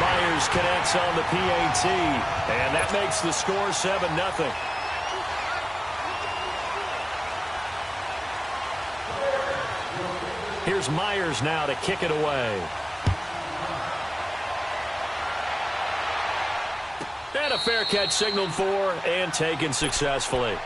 Myers connects on the PAT. And that makes the score 7-0. Here's Myers now to kick it away. And a fair catch signaled for and taken successfully.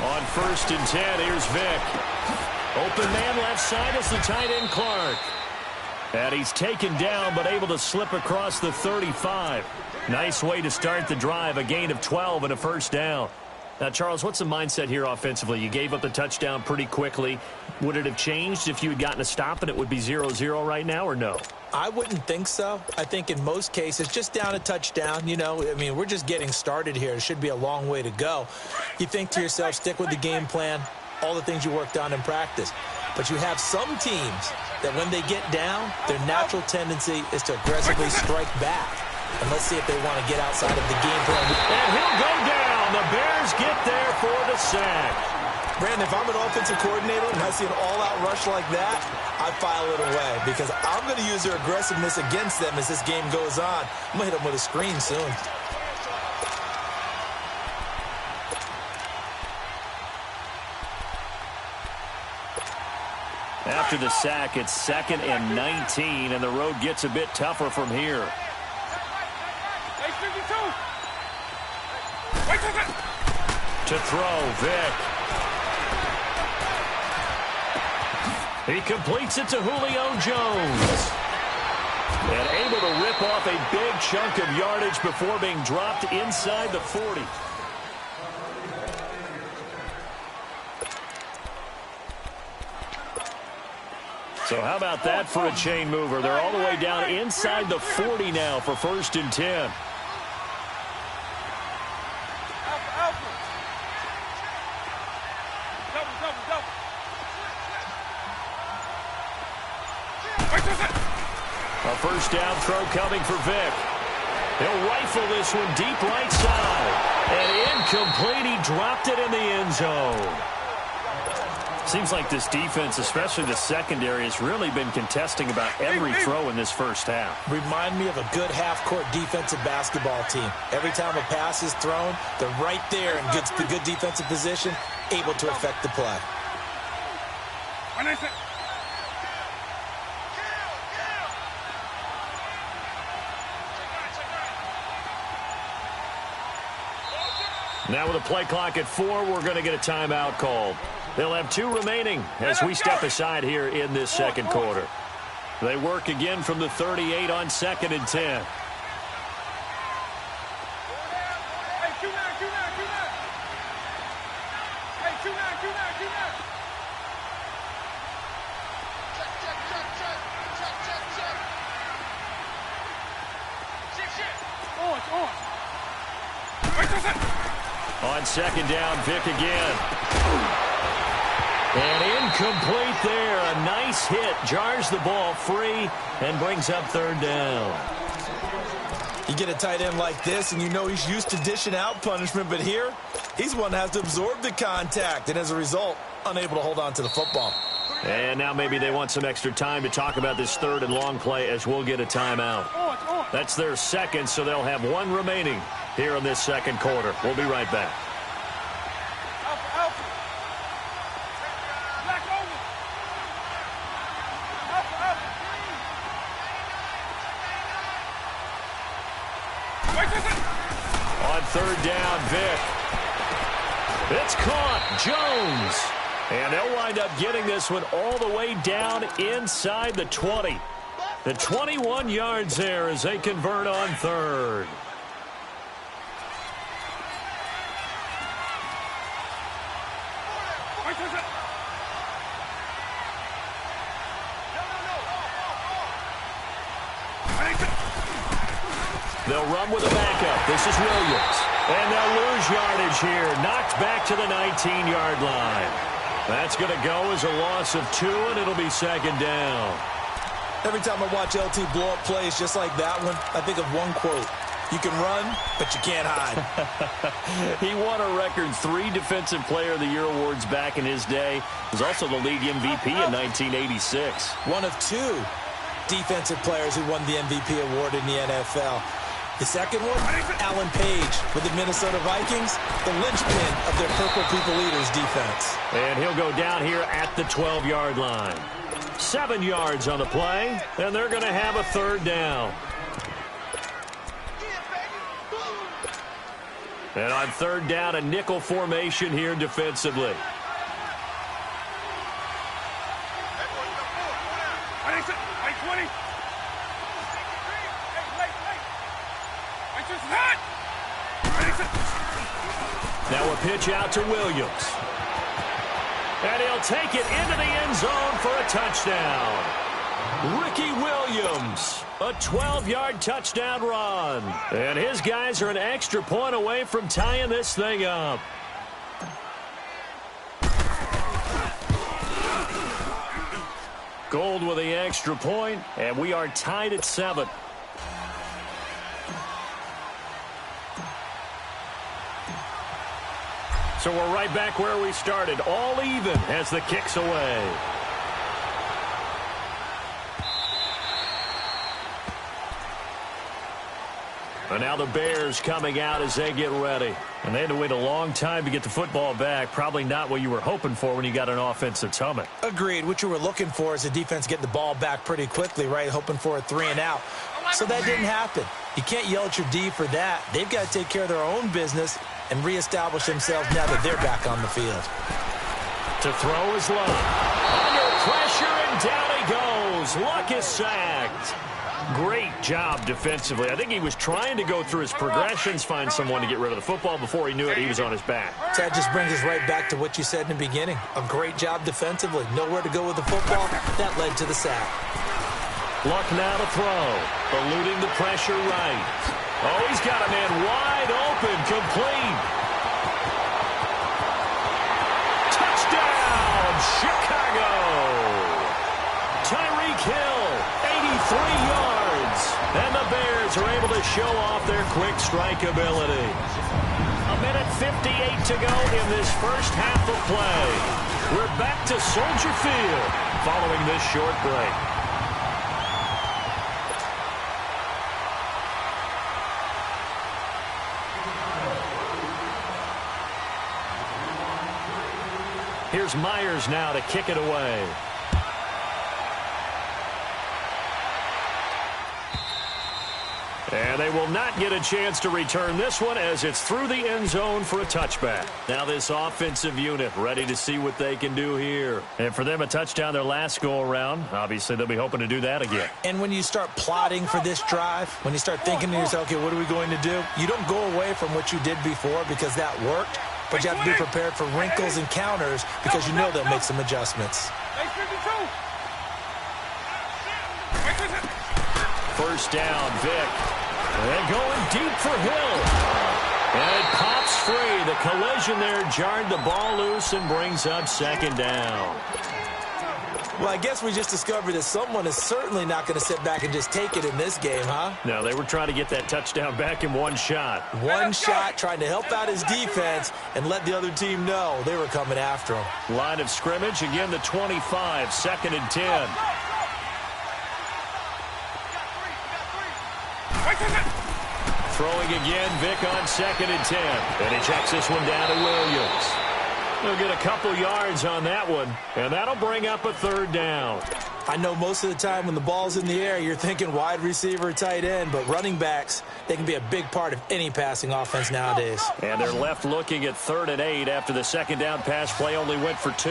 On 1st and 10, here's Vick. Open man left side is the tight end Clark. And he's taken down but able to slip across the 35. Nice way to start the drive, a gain of 12 and a first down. Now, Charles, what's the mindset here offensively? You gave up the touchdown pretty quickly. Would it have changed if you had gotten a stop and it would be 0-0 right now, or no? I wouldn't think so. I think in most cases, just down a touchdown, you know, I mean, we're just getting started here. It should be a long way to go. You think to yourself, stick with the game plan, all the things you worked on in practice. But you have some teams that when they get down, their natural tendency is to aggressively strike back. And let's see if they want to get outside of the game plan. And he'll go down. The Bears get there for the sack. Brandon, if I'm an offensive coordinator and I see an all-out rush like that, I file it away because I'm going to use their aggressiveness against them as this game goes on. I'm going to hit them with a screen soon. After the sack, it's 2nd and 19, and the road gets a bit tougher from here. To throw, Vic. He completes it to Julio Jones. And able to rip off a big chunk of yardage before being dropped inside the 40. So how about that for a chain mover? They're all the way down inside the 40 now for 1st and 10. A first down throw coming for Vic. He'll rifle this one deep right side. And incomplete. He dropped it in the end zone. Seems like this defense, especially the secondary, has really been contesting about every throw in this first half. Remind me of a good half-court defensive basketball team. Every time a pass is thrown, they're right there in good defensive position, able to affect the play. Now with a play clock at 4, we're going to get a timeout called. They'll have 2 remaining as we step aside here in this second quarter. They work again from the 38 on 2nd and 10. On 2nd down, Vic again. And incomplete there. A nice hit. Jars the ball free and brings up 3rd down. You get a tight end like this, and you know he's used to dishing out punishment, but here, he's one that has to absorb the contact, and as a result, unable to hold on to the football. And now maybe they want some extra time to talk about this 3rd and long play as we'll get a timeout. That's their 2nd, so they'll have 1 remaining here in this second quarter. We'll be right back. On 3rd down, Vic. It's caught. Jones. And they'll wind up getting this one all the way down inside the 20. The 21 yards there as they convert on 3rd. They'll run with a backup. This is Williams. And they'll lose yardage here. Knocked back to the 19-yard line. That's going to go as a loss of 2, and it'll be 2nd down. Every time I watch LT blow up plays just like that one, I think of one quote. You can run, but you can't hide. He won a record 3 Defensive Player of the Year awards back in his day. He was also the league MVP in 1986. One of 2 defensive players who won the MVP award in the NFL. The second one, Alan Page with the Minnesota Vikings, the linchpin of their Purple People Eaters defense. And he'll go down here at the 12-yard line. 7 yards on the play, and they're going to have a 3rd down. And on 3rd down, a nickel formation here defensively. Now a pitch out to Williams. And he'll take it into the end zone for a touchdown. Ricky Williams, a 12-yard touchdown run. And his guys are an extra point away from tying this thing up. Gold with the extra point, and we are tied at 7. So we're right back where we started, all even as the kick's away. And now the Bears coming out as they get ready. And they had to wait a long time to get the football back. Probably not what you were hoping for when you got an offense that's humming. Agreed. What you were looking for is the defense getting the ball back pretty quickly, right? Hoping for a 3 and out. So that didn't happen. You can't yell at your D for that. They've got to take care of their own business and reestablish themselves now that they're back on the field. To throw is Luck. Under pressure, and down he goes. Luck is sacked. Great job defensively. I think he was trying to go through his progressions, find someone to get rid of the football. Before he knew it, he was on his back. That just brings us right back to what you said in the beginning. A great job defensively. Nowhere to go with the football. That led to the sack. Luck now to throw. Eluding the pressure right. Oh, he's got a man wide open. Complete. Touchdown, Chicago. Tyreek Hill, 83 yards. And the Bears are able to show off their quick strike ability. 1:58 to go in this first half of play. We're back to Soldier Field following this short break. Here's Myers now to kick it away. And they will not get a chance to return this one as it's through the end zone for a touchback. Now this offensive unit ready to see what they can do here. And for them, a touchdown their last go-around. Obviously, they'll be hoping to do that again. And when you start plotting for this drive, when you start thinking to yourself, okay, what are we going to do? You don't go away from what you did before because that worked, but you have to be prepared for wrinkles and counters because you know they'll make some adjustments. First down, Vic. And going deep for Hill. And it pops free. The collision there jarred the ball loose and brings up second down. Well, I guess we just discovered that someone is certainly not going to sit back and just take it in this game, huh? No, they were trying to get that touchdown back in one shot. One shot, trying to help out his defense and let the other team know they were coming after him. Line of scrimmage, again the 25, 2nd and 10. Throwing again, Vic on 2nd and 10. And he checks this one down to Williams. He'll get a couple yards on that one, and that'll bring up a 3rd down. I know most of the time when the ball's in the air, you're thinking wide receiver, tight end, but running backs, they can be a big part of any passing offense nowadays. And they're left looking at 3rd and 8 after the 2nd down pass play only went for 2.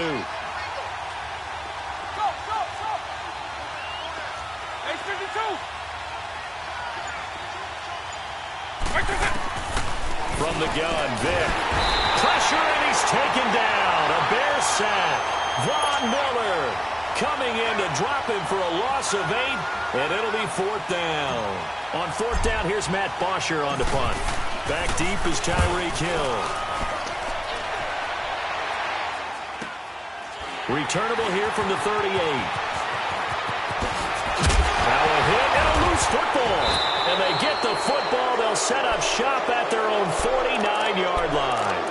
From the gun, Vic. Pressure, and he's taken down. A Bear sack. Von Miller coming in to drop him for a loss of 8, and it'll be 4th down. On 4th down, here's Matt Bosher on the punt. Back deep is Tyreek Hill. Returnable here from the 38. Now a hit and a loose football. And they get the football. They'll set up shop at their own 49-yard line.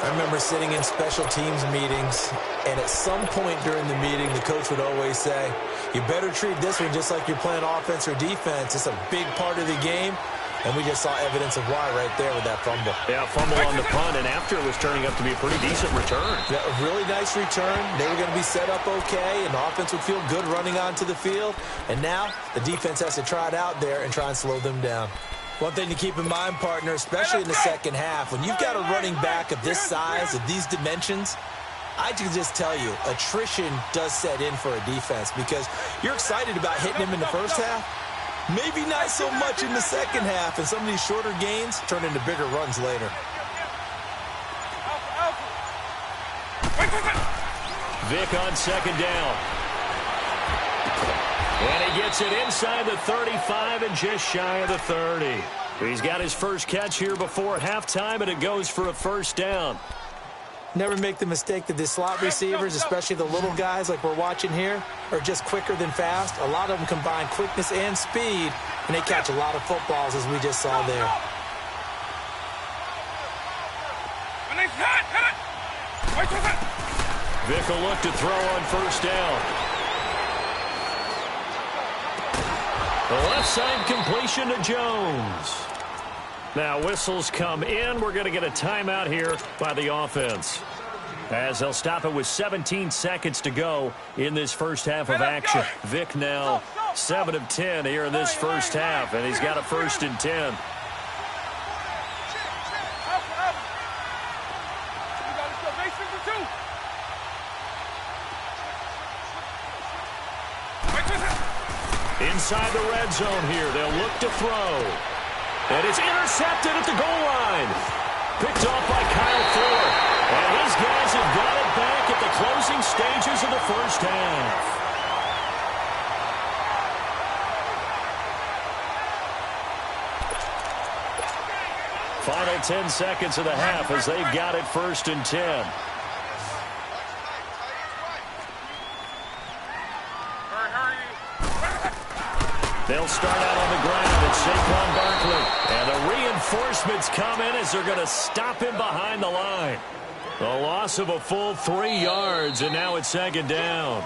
I remember sitting in special teams meetings, and at some point during the meeting, the coach would always say, you better treat this one just like you're playing offense or defense. It's a big part of the game. And we just saw evidence of why right there with that fumble. Yeah, fumble on the punt, and after it was turning up to be a pretty decent return. Yeah, a really nice return. They were going to be set up okay, and the offense would feel good running onto the field. And now the defense has to try it out there and try and slow them down. One thing to keep in mind, partner, especially in the second half, when you've got a running back of this size, of these dimensions, I can just tell you, attrition does set in for a defense because you're excited about hitting him in the first half. Maybe not so much in the second half, and some of these shorter gains turn into bigger runs later. Vic on 2nd down. And he gets it inside the 35 and just shy of the 30. He's got his first catch here before halftime, and it goes for a 1st down. Never make the mistake that the slot receivers, especially the little guys like we're watching here, are just quicker than fast. A lot of them combine quickness and speed, and they catch a lot of footballs, as we just saw there. When they hit Vic will look to throw on first down. The left side completion to Jones. Now whistles come in. We're going to get a timeout here by the offense, as they'll stop it with 17 seconds to go in this first half of action. Vic now 7 of 10 here in this first half, and he's got a 1st and 10. Inside the red zone here, they'll look to throw. And it's intercepted at the goal line. Picked off by Kyle Fuller. And his guys have got it back at the closing stages of the first half. Final 10 seconds of the half as they've got it 1st and 10. They'll start out on the ground. It's Saquon Barkley. And the reinforcements come in as they're going to stop him behind the line. A loss of a full 3 yards, and now it's 2nd down.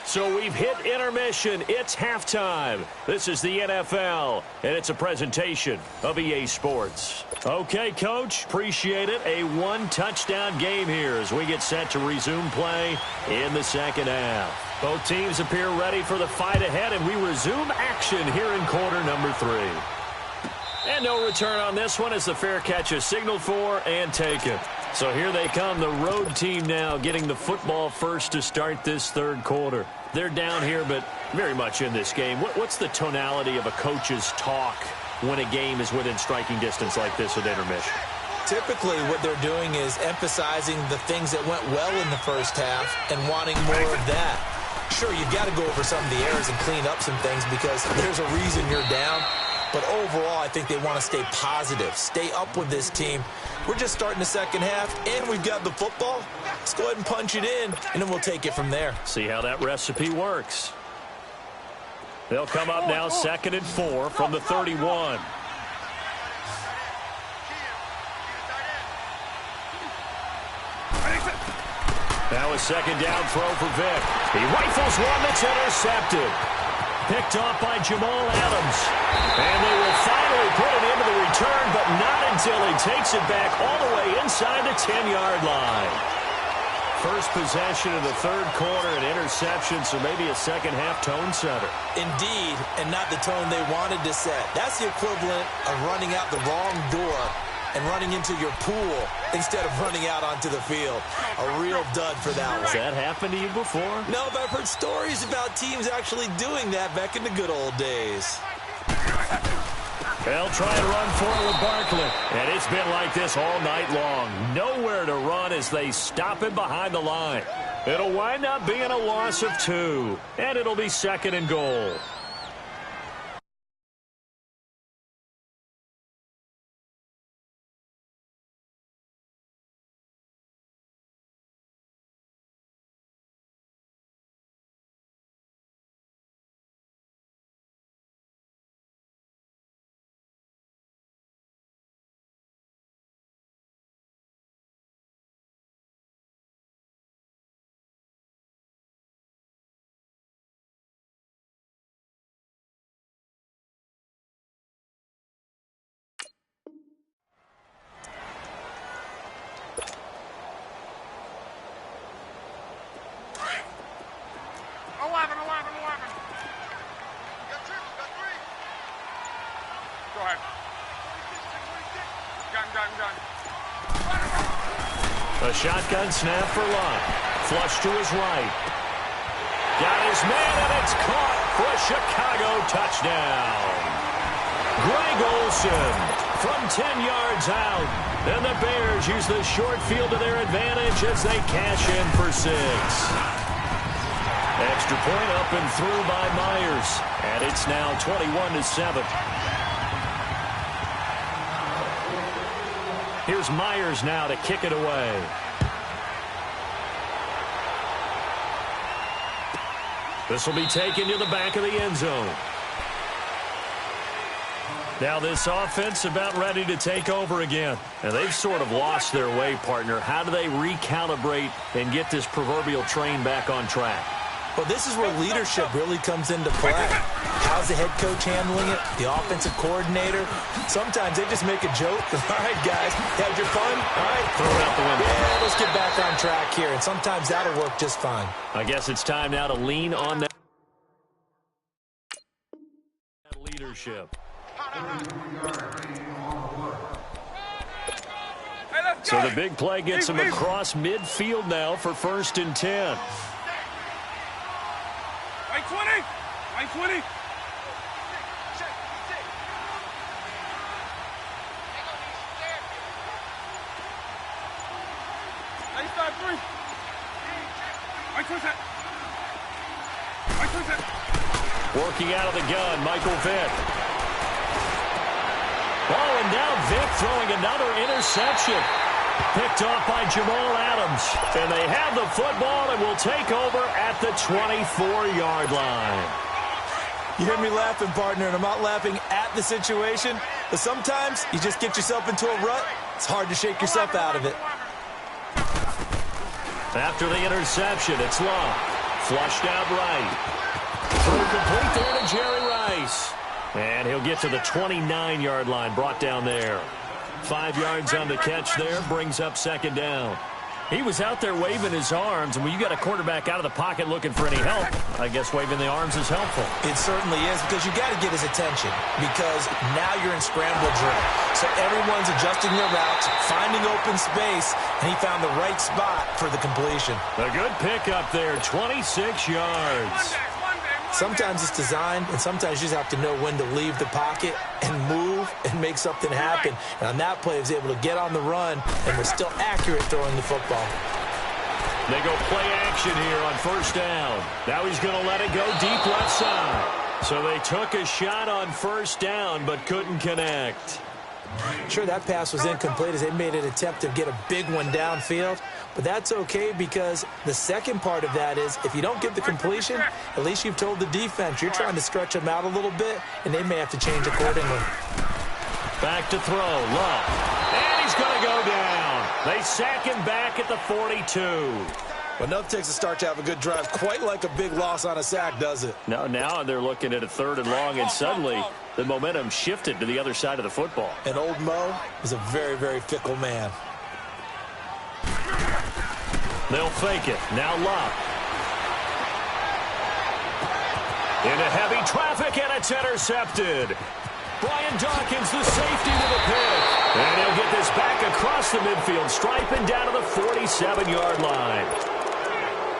So we've hit intermission. It's halftime. This is the NFL, and it's a presentation of EA Sports. Okay, Coach, appreciate it. A 1-touchdown game here as we get set to resume play in the second half. Both teams appear ready for the fight ahead, and we resume action here in quarter number 3. And no return on this one as the fair catch is signaled for and taken. So here they come, the road team now getting the football first to start this 3rd quarter. They're down here, but very much in this game. What's the tonality of a coach's talk when a game is within striking distance like this at intermission? Typically, what they're doing is emphasizing the things that went well in the first half and wanting more of that. Sure, you've got to go over some of the errors and clean up some things because there's a reason you're down. But overall, I think they want to stay positive, stay up with this team. We're just starting the second half, and we've got the football. Let's go ahead and punch it in, and then we'll take it from there. See how that recipe works. They'll come up now 2nd and 4 from the 31. Now a 2nd down throw for Vic. He rifles one that's intercepted. Picked off by Jamal Adams. And they will finally put it into the return, but not until he takes it back all the way inside the 10-yard line. First possession of the 3rd quarter, an interception, so maybe a second-half tone setter. Indeed, and not the tone they wanted to set. That's the equivalent of running out the wrong door and running into your pool instead of running out onto the field. A real dud for that one. Has that happened to you before? No, but I've heard stories about teams actually doing that back in the good old days. They'll try and run for it with Barkley. And it's been like this all night long. Nowhere to run as they stop him behind the line. It'll wind up being a loss of 2. And it'll be 2nd and goal. A shotgun snap for Lott. Flush to his right. Got his man, and it's caught for a Chicago touchdown. Greg Olsen from 10 yards out. And the Bears use the short field to their advantage as they cash in for 6. Extra point up and through by Myers. And it's now 21-7. Here's Myers now to kick it away. This will be taken to the back of the end zone. Now this offense about ready to take over again. And they've sort of lost their way, partner. How do they recalibrate and get this proverbial train back on track? Well, this is where leadership really comes into play. How's the head coach handling it? The offensive coordinator? Sometimes they just make a joke. All right, guys, had your fun? All right. Throw it out the window. Yeah, let's get back on track here. And sometimes that'll work just fine. I guess it's time now to lean on that leadership. So the big play gets him across midfield now for 1st and 10. Right 20. Right 20. Right side 3. Right 20. Right 20. Working out of the gun, Michael Vick. Oh, and now Vick throwing another interception. Picked off by Jamal Adams. And they have the football and will take over at the 24-yard line. You hear me laughing, partner, and I'm not laughing at the situation, but sometimes you just get yourself into a rut. It's hard to shake yourself out of it. After the interception, it's Love. Flushed out right. Throw complete there to Jerry Rice. And he'll get to the 29-yard line, brought down there. 5 yards on the catch there, brings up 2nd down. He was out there waving his arms, and when you got a quarterback out of the pocket looking for any help, I guess waving the arms is helpful. It certainly is, because you got to get his attention, because now you're in scramble drill. So everyone's adjusting their routes, finding open space, and he found the right spot for the completion. A good pickup there, 26 yards. Sometimes it's designed, and sometimes you just have to know when to leave the pocket and move and make something happen. And on that play, he was able to get on the run and was still accurate throwing the football. They go play action here on 1st down. Now he's going to let it go deep left side. So they took a shot on 1st down but couldn't connect. Sure, that pass was incomplete as they made an attempt to get a big one downfield. But that's okay, because the second part of that is if you don't get the completion, at least you've told the defense you're trying to stretch them out a little bit, and they may have to change accordingly. Back to throw. Love. And he's going to go down. They sack him back at the 42. Well, enough takes a start to have a good drive. Quite like a big loss on a sack, does it? No, now they're looking at a 3rd and long, and suddenly the momentum shifted to the other side of the football. And old Mo is a very, very fickle man. They'll fake it. Now Love. Into heavy traffic, and it's intercepted. Brian Dawkins, the safety with a pick. And he'll get this back across the midfield stripe and down to the 47-yard line.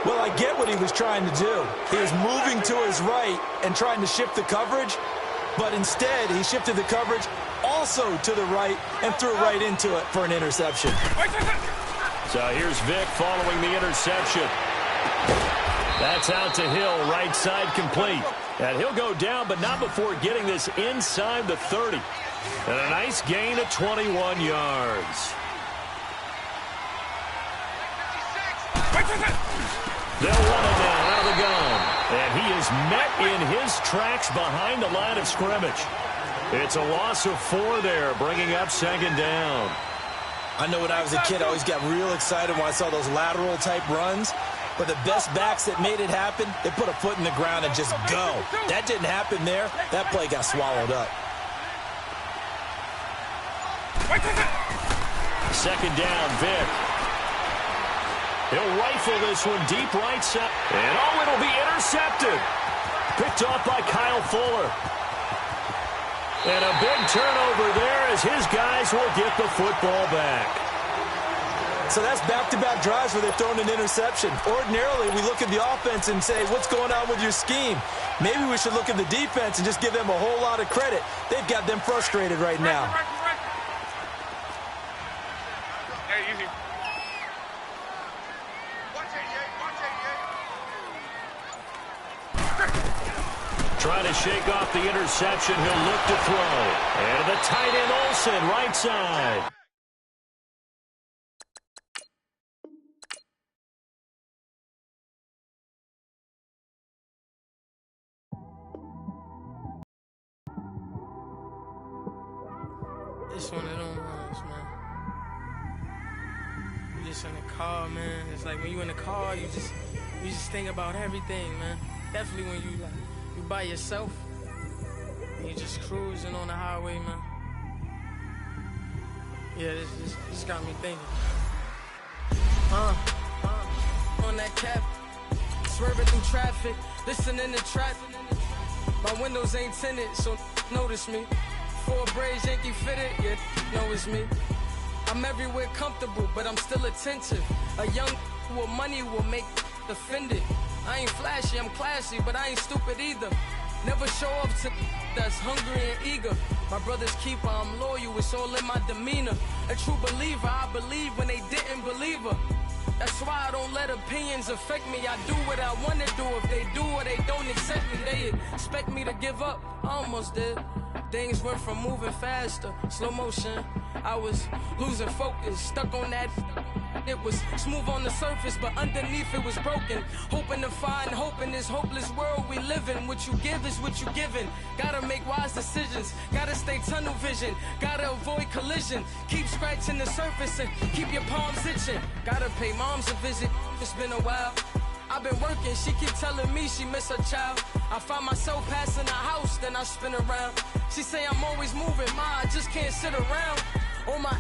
Well, I get what he was trying to do. He was moving to his right and trying to shift the coverage, but instead he shifted the coverage also to the right and threw right into it for an interception. So here's Vick following the interception. That's out to Hill, right side complete. And he'll go down, but not before getting this inside the 30. And a nice gain of 21 yards. They'll run it down out of the gun. And he is met in his tracks behind the line of scrimmage. It's a loss of 4 there, bringing up 2nd down. I know when I was a kid, I always got real excited when I saw those lateral-type runs. But the best backs that made it happen, they put a foot in the ground and just go. That didn't happen there. That play got swallowed up. 2nd down, Vick. He'll rifle this one deep right side. And oh, it'll be intercepted. Picked off by Kyle Fuller. And a big turnover there as his guys will get the football back. So that's back-to-back drives where they've thrown an interception. Ordinarily, we look at the offense and say, what's going on with your scheme? Maybe we should look at the defense and just give them a whole lot of credit. They've got them frustrated right now. Hey, easy. Trying to shake off the interception. He'll look to throw. And the tight end Olsen, right side. It's one of them ones, man. You just in the car, man. It's like when you in the car, you just think about everything, man. Definitely when you by yourself and you just cruising on the highway, man. Yeah, this got me thinking. On that cap, swerving through traffic, listening to trap. My windows ain't tinted, so notice me. Four braids, Yankee fitted, yeah, know it's me. I'm everywhere comfortable, but I'm still attentive. A young with money will make offended. I ain't flashy, I'm classy, but I ain't stupid either. Never show up to that's hungry and eager. My brother's keeper, I'm loyal, it's all in my demeanor. A true believer, I believe when they didn't believe her. That's why I don't let opinions affect me. I do what I wanna do. If they do or they don't accept me, they expect me to give up. I almost did. Things went from moving faster, slow motion. I was losing focus, stuck on that. It was smooth on the surface, but underneath it was broken. Hoping to find hope in this hopeless world we live in. What you give is what you given. Gotta make wise decisions. Gotta stay tunnel vision. Gotta avoid collision. Keep scratching the surface and keep your palms itching. Gotta pay moms a visit. It's been a while. I've been working, she keep telling me she miss her child. I find myself passing the house, then I spin around. She say I'm always moving, I just can't sit around. Oh my,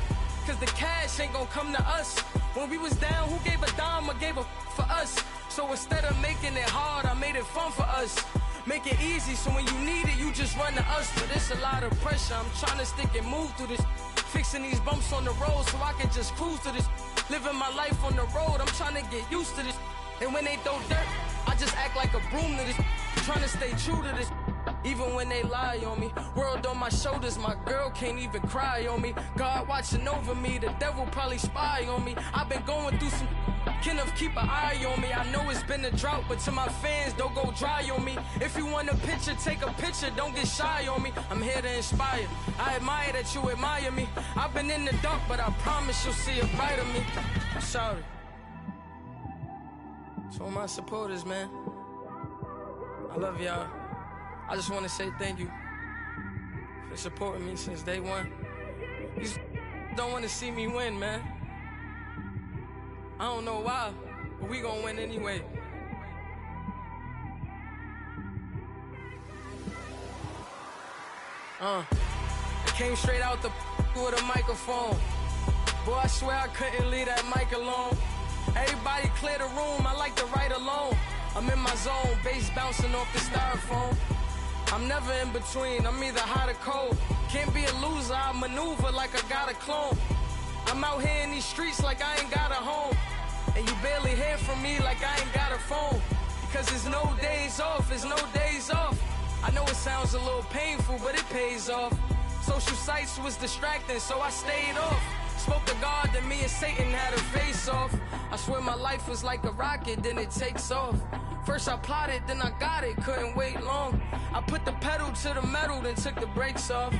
cause the cash ain't gonna come to us. When we was down, who gave a dime or gave a for us? So instead of making it hard, I made it fun for us. Make it easy, so when you need it, you just run to us. But it's a lot of pressure, I'm trying to stick and move through this. Fixing these bumps on the road so I can just cruise to this. Living my life on the road, I'm trying to get used to this. And when they throw dirt, I just act like a broom to this. Trying to stay true to this. Even when they lie on me. World on my shoulders, my girl can't even cry on me. God watching over me, the devil probably spy on me. I've been going through some Kenneth, keep an eye on me. I know it's been a drought, but to my fans, don't go dry on me. If you want a picture, take a picture, don't get shy on me. I'm here to inspire. I admire that you admire me. I've been in the dark, but I promise you'll see a brighter me. I'm sorry. To all my supporters, man, I love y'all. I just want to say thank you for supporting me since day one. You just don't want to see me win, man. I don't know why, but we gonna win anyway. I came straight out the with a microphone. Boy, I swear I couldn't leave that mic alone. Everybody clear the room, I like to write alone. I'm in my zone, bass bouncing off the styrofoam. I'm never in between, I'm either hot or cold. Can't be a loser, I maneuver like I got a clone. I'm out here in these streets like I ain't got a home. And you barely hear from me like I ain't got a phone. Because there's no days off, there's no days off. I know it sounds a little painful, but it pays off. Social sites was distracting, so I stayed off. Spoke to God, then me and Satan had a face off. I swear my life was like a rocket, then it takes off. First I plotted, then I got it, couldn't wait long. I put the pedal to the metal, then took the brakes off.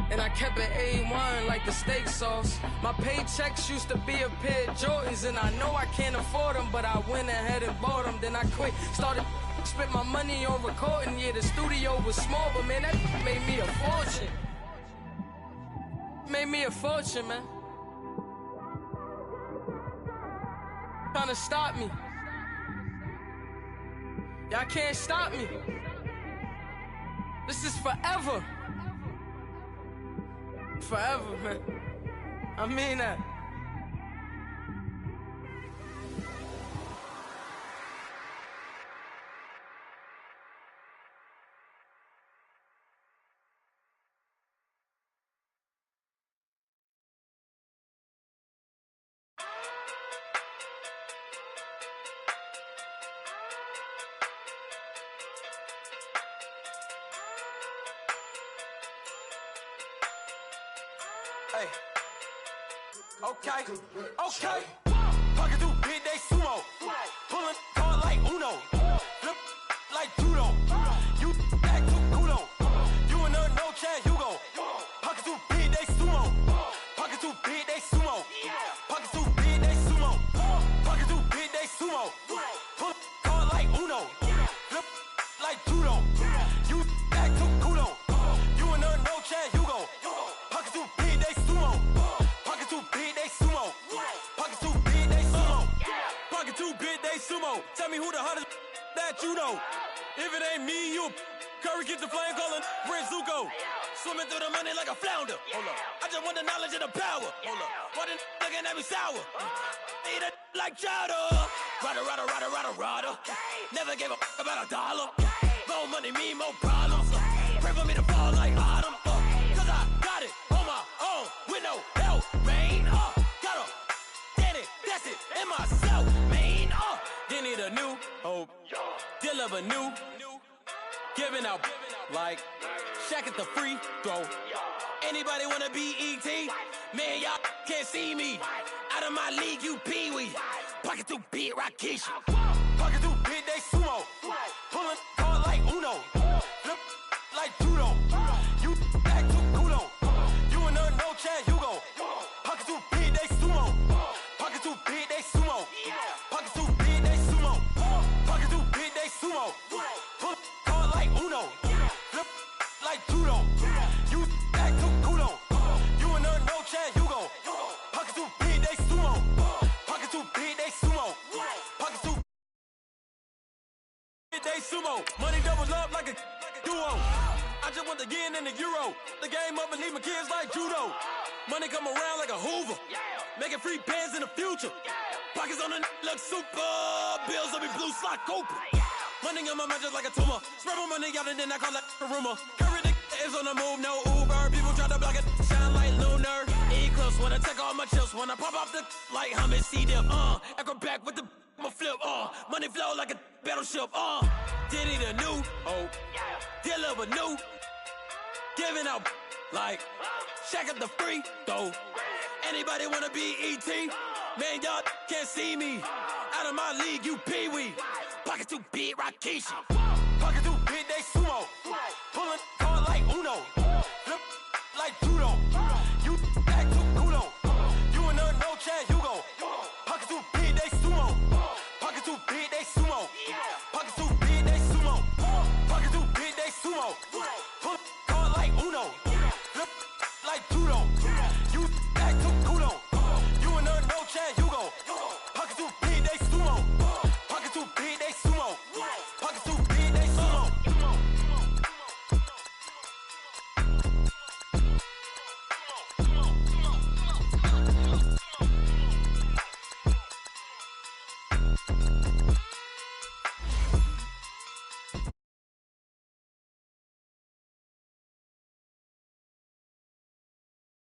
And I kept it A1 like the steak sauce. My paychecks used to be a pair of Jordans, and I know I can't afford them, but I went ahead and bought them. Then I quit, started spent my money on recording. Yeah, the studio was small, but man, that made me a fortune. Made me a fortune, man. Trying to stop me. Y'all can't stop me. This is forever. Forever, man. I mean that. Hey. Okay. Pocket through big day sumo. Pulling card like Uno. Flip like judo. You act too kudo. You and her no chance, you go. Pocket through big day sumo. Pocket through big day sumo. Pocket through big day sumo. Pocket through big day sumo. Pull card like Uno. Flip like judo. You act too kudo. You and her no chance, you go. Pocket through big day sumo. sumo. Tell me who the hottest that you know. If it ain't me, you Curry get the flame calling Prince Zuko. Swimming through the money like a flounder. Hold up. I just want the knowledge and the power. Hold up. Why the looking at me sour? Eat it like chowder. Rada. Never gave a about $1. More money, me, more problems. Pray for me to fall like autumn. Cause I got it on my own with no help, man. Got a daddy, that's it, in myself, man. They need a new hope. Deal of a new. Giving out like Shaq at the free throw. Anybody wanna be E.T.? Man, y'all can't see me. Out of my league, you pee-wee. Pocket too big, Rakesh. Pocket too big, they sumo. Pulling card like Uno. Flip like judo. You act too kudo. You and no Chad Hugo. Pocket too big, they sumo. Pocket too big, they sumo. Pocket too big, they sumo. Pocket too big, they sumo. Pull card like Uno. Flip like judo. You act too kudo. You and no Chad Hugo. Pocket too big, they sumo. Pocket too big, they sumo. Pocket too big, they sumo. Money doubles up like a duo. I just want the yen and the euro. The game up and leave my kids like judo. Money come around like a Hoover. Making free bands in the future. Pockets on the look super. Bills on me blue slot Cooper. Money on my mind just like a tumor. Spread my money out and then I call that a rumor. Curry the is on the move, no Uber. People try to block it, shine like lunar. Eclipse when I take all my chips. When I pop off the like hummus, C-dip. Echo back with the flip. Money flow like a battleship. Diddy the new hope. Deal of a new. Giving out like Shaq at the free throw. Anybody wanna be E.T.? Man, y'all can't see me. Out of my league, you pee-wee. Pocket too big, Rakesh. Pocket too big, they sumo. Pulling card like Uno. Flip like judo. You act too kudo. You and no Chad Hugo. Pocket too big, they sumo. Pocket too big, they sumo. Pocket too big, they sumo. Pocket too big, they sumo. Pull card like Uno. Flip like judo. You act too kudo. You and no Chad Hugo. Pocket too big, they sumo. Pocket too big, they sumo. Pocket too big, they sumo.